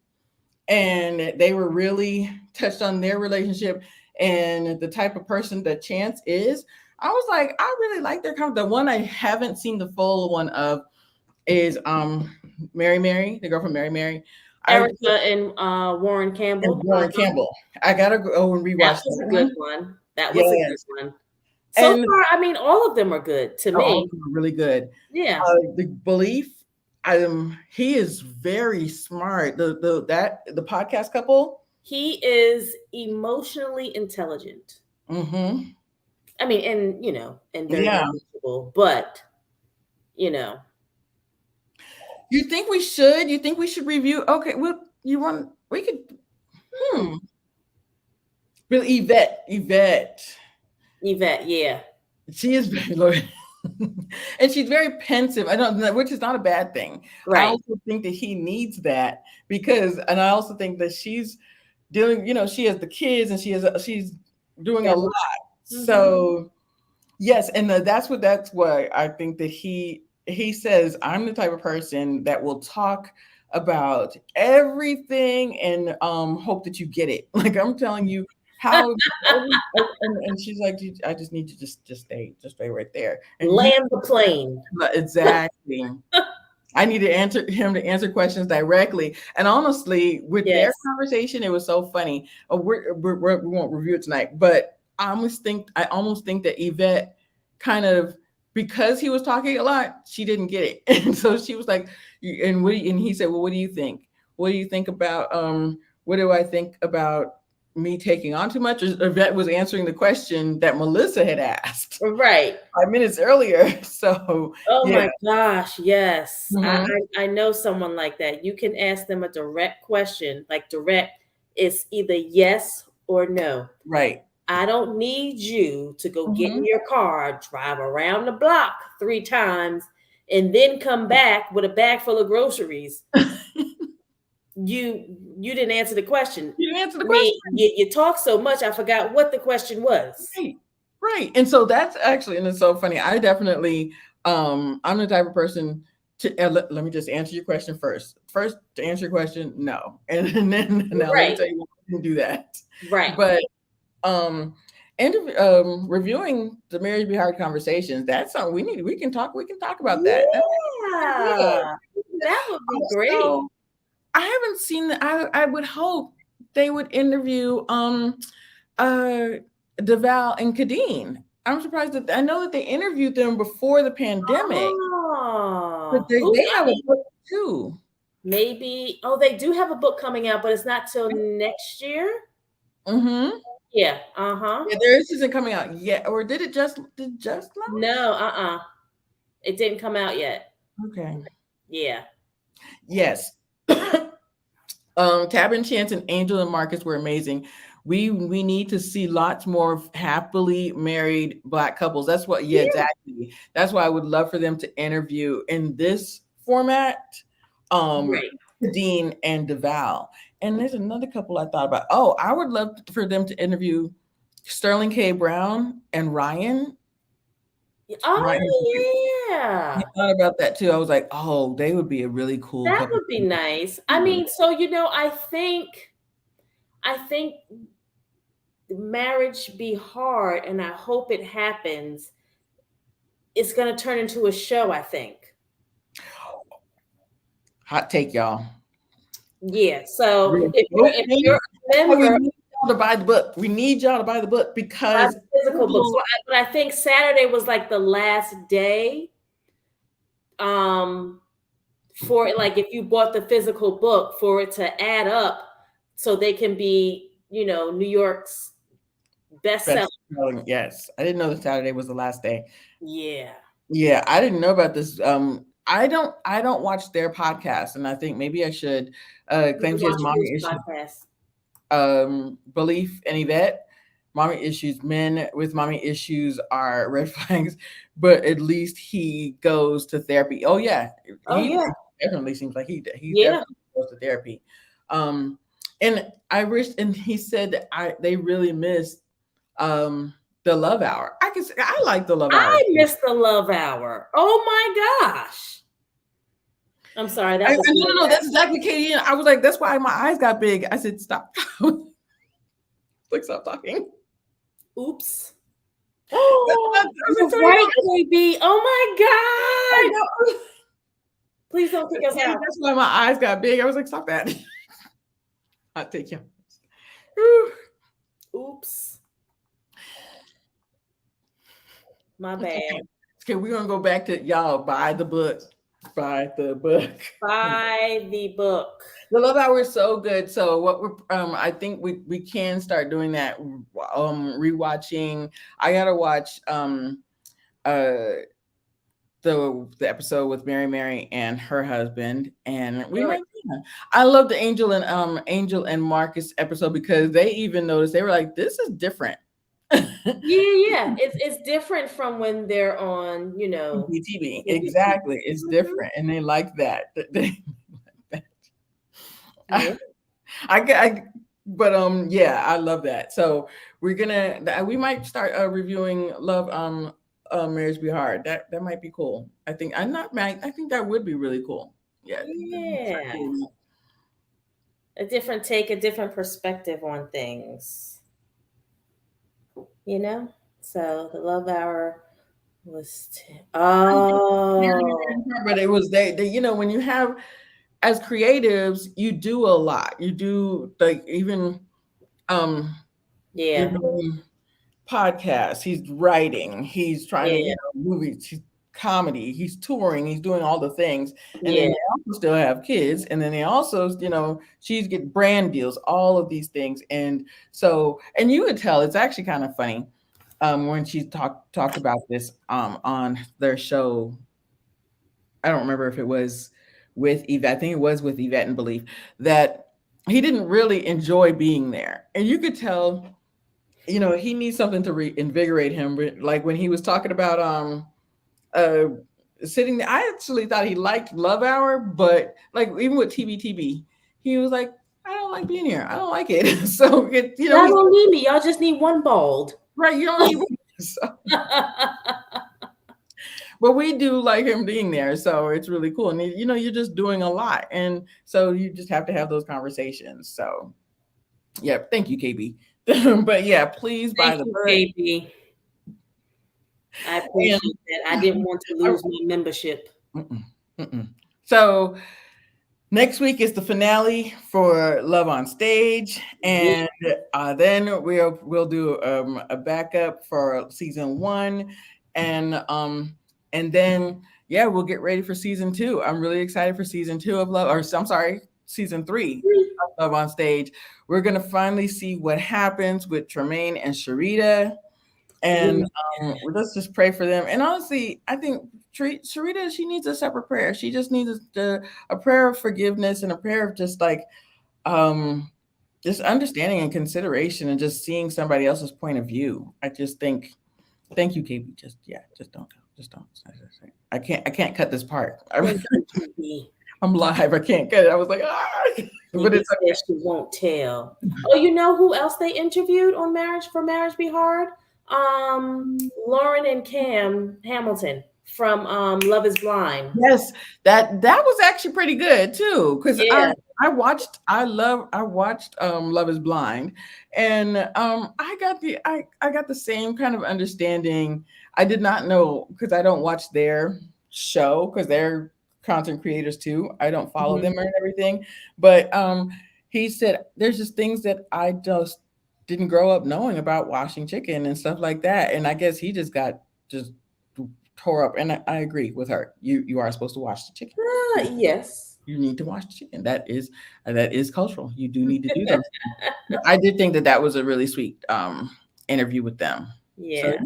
and they were really touched on their relationship and the type of person that Chance is. I was like, I really like their the one I haven't seen the full one of is Mary, the girl from Mary. I Erica and Warren and Campbell. Warren Campbell. I gotta go and That rewatch was a that good one. one. That was a good Yes, one. So and far, I mean, all of them are good to all me. of them are really good. Yeah. The belief, he is very smart. The podcast couple. He is emotionally intelligent. Mm-hmm. I mean, and very Yeah. knowledgeable, but you know, You think we should? You think we should review? Okay. Well, you want? We could. hmm, Hmm. Really, Yvette. Yvette, yeah. She is very loyal. And she's very pensive. I don't know, which is not a bad thing. I Right. also think that he needs that because, and I also think that she's dealing, she has the kids and she's doing a lot. Family. Hmm. So yes, and that's why I think that he says I'm the type of person that will talk about everything and hope that you get it. Like I'm telling you how and she's like, I just need you to just stay right there. And you Land the plane. exactly. I need to answer him to answer questions directly. And honestly, with their Yes. conversation, it was so funny. We won't review it tonight, but I almost think that Yvette kind of because he was talking a lot, she didn't get it, and so she was like, and he said, well, what do you think? What do you think about what do I think about me taking on too much? Or Yvette was answering the question that Melissa had asked Right. 5 minutes earlier. So Oh yeah. my gosh, yes. Mhm. I know someone like that. You can ask them a direct question, like direct, it's either yes or no. Right. I don't need you to go get in Mhm. your car, drive around the block 3 times, and then come back with a bag full of groceries. You didn't answer the question. You didn't answer the I mean, question. you talk so much, I forgot what the question was. Right. Right. And so that's actually, and it's so funny. I definitely, I'm the type of person to, let me just answer your question first. First, to answer your question, no. And then now let me Right, tell you why I didn't do that. right. But um, reviewing the Marriage Be Hard conversations, that's something we can talk about that. Good. Yeah, that would be great. Also, I haven't seen I would hope they would interview uh Deval and Kadeen. I'm surprised that I know that they interviewed them before the pandemic, but Oh, they ooh, I have a mean, book too. maybe. Oh, they do have a book coming out, but it's not till next year. Mm-hmm. Yeah. Uh huh. Yeah, theirs isn't coming out yet, or did it just No. launch? It didn't come out yet. Okay. Yeah. Yes. Tab and Chance and Angel and Marcus were amazing. We need to see lots more happily married black couples. That's what, yeah, Yeah. exactly. That's why I would love for them to interview in this format, um, Right. Dean and Deval. And there's another couple I thought about. Oh, I would love for them to interview Sterling K. Brown and Ryan. Ryan, Oh I yeah. thought about that too. I was like, oh, they would be a really cool That couple. would be nice. I mean, so I think marriage be hard, and I hope it happens. It's gonna turn into a show, I think. Hot take, y'all. Yeah. So Real if you're estate. a That's why we member, need y'all to buy the book. We need y'all to buy the book buy because the physical book. But I think Saturday was like the last day. Um, for like if you bought the physical book for it to add up, so they can be, New York's bestseller. best selling. Yes, I didn't know that Saturday was the last day. Yeah. Yeah, I didn't know about this. I don't watch their podcast, and I think maybe I should. You Claim can she has watch mommy whose issues. podcast? Belief and Yvette. Mommy issues. Men with mommy issues are red flags, but at least he goes to therapy. Oh yeah, Oh he yeah. definitely seems like he Yeah. definitely goes to therapy. Um, and I wish, and he said that they really missed um the Love Hour. I like the Love Hour I too. missed the love hour. Oh my gosh. I'm sorry, that was No, really no, no, that's exactly Katie. And I was like, that's why my eyes got big. I said, stop. Like, stop talking. oops. That's not, Oh, I'm so sorry. right, baby. Oh my I God. know. Please don't take us out. That's why my eyes got big. I was like, stop that. I'll take you. Oops. My Okay. bad. Okay, we're gonna go back to y'all. Buy the book. Buy the book. Buy the book. The Love Hour is so good. So what we're I think we can start doing that. Rewatching. I gotta watch uh the episode with Mary and her husband, and we Right. might. Yeah. I love the Angel and Marcus episode because they even noticed they were like, this is different. Yeah. It's different from when they're on, BTV, CBT. exactly. It's Mhm. different, and they like that. Yeah. I but yeah, I love that. So we might start reviewing Love Marriage Be Hard. That might be cool. I'm not mad. I think that would be really cool. Yeah, I think that'd be Yeah. cool. A different take, a different perspective on things, you know? So the love hour was, oh, But it was they when you have as creatives, you do a lot. You do like even um you're yeah. doing podcasts, he's writing, he's trying to, Yeah. movies, he's comedy, he's touring, he's doing all the things. And then Yeah. they also still have kids. And then they also, she's get brand deals, all of these things. And so, and you would tell it's actually kind of funny when she talked about this on their show. I don't remember if it was with Yvette. I think it was with Yvette and Belief that he didn't really enjoy being there. And you could tell, he needs something to reinvigorate him. Like when he was talking about uh sitting there, I actually thought he liked Love Hour, but like even with TBTB, he was like, I don't like being here. I don't like it. So Y'all he's don't need me. Y'all just need one bald. right. You don't need. So, but we do like him being there, so it's really cool. And you're just doing a lot, and so you just have to have those conversations. So, yeah, thank you, KB. But yeah, please buy Thank the you, book. KB. I And appreciate that. I didn't want to I, lose my membership. mm-mm, mm-mm. So Next week is the finale for Love on Stage, Yeah. and then we'll do a backup for season one, and then yeah, we'll get ready for season two. I'm really excited for season two of Love, or I'm sorry, season three of Love on Stage. We're gonna finally see what happens with Tremaine and Sharita, and Yeah. let's just pray for them. And honestly, I think Sharita, she needs a separate prayer. She just needs a prayer of forgiveness and a prayer of um, just understanding and consideration and just seeing somebody else's point of view. I just think, thank you, KB. Just yeah, just don't. I can't cut this part. Thank you, TV. I'm live. I can't cut it. I was like, but TV it's says she won't tell. Oh, you know who else they interviewed on Marriage for Marriage Be Hard? Lauren and Cam Hamilton from Love Is Blind. yes, that was actually pretty good too. Because Yeah. I watched Love Is Blind, and I got the same kind of understanding. I did not know because I don't watch their show because they're content creators too. I don't follow Mhm. them and everything, but he said there's just things that I just didn't grow up knowing about washing chicken and stuff like that, and I guess he just got just tore up. And I agree with her. You are supposed to wash the chicken. Yes. You need to wash the chicken. That is cultural. You do need to do those things. I did think that that was a really sweet interview with them. So Yeah.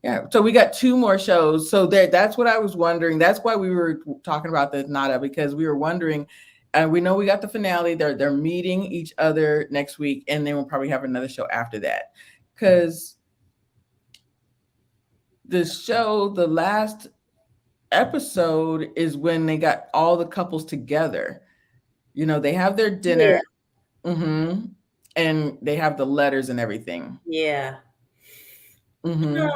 yeah, so we got two more shows. So that's what I was wondering. That's why we were talking about this Nada, because we were wondering. And we know we got the finale. They're meeting each other next week, and then we'll probably have another show after that. Because the last episode is when they got all the couples together. You know, they have their dinner, Yeah. hmm and they have the letters and everything. Yeah. Hmm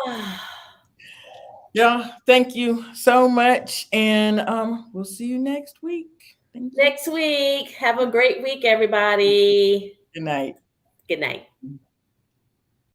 Yeah, thank you so much, and we'll see you next week. Thank you. Next week. Have a great week, everybody. Good night. Good night.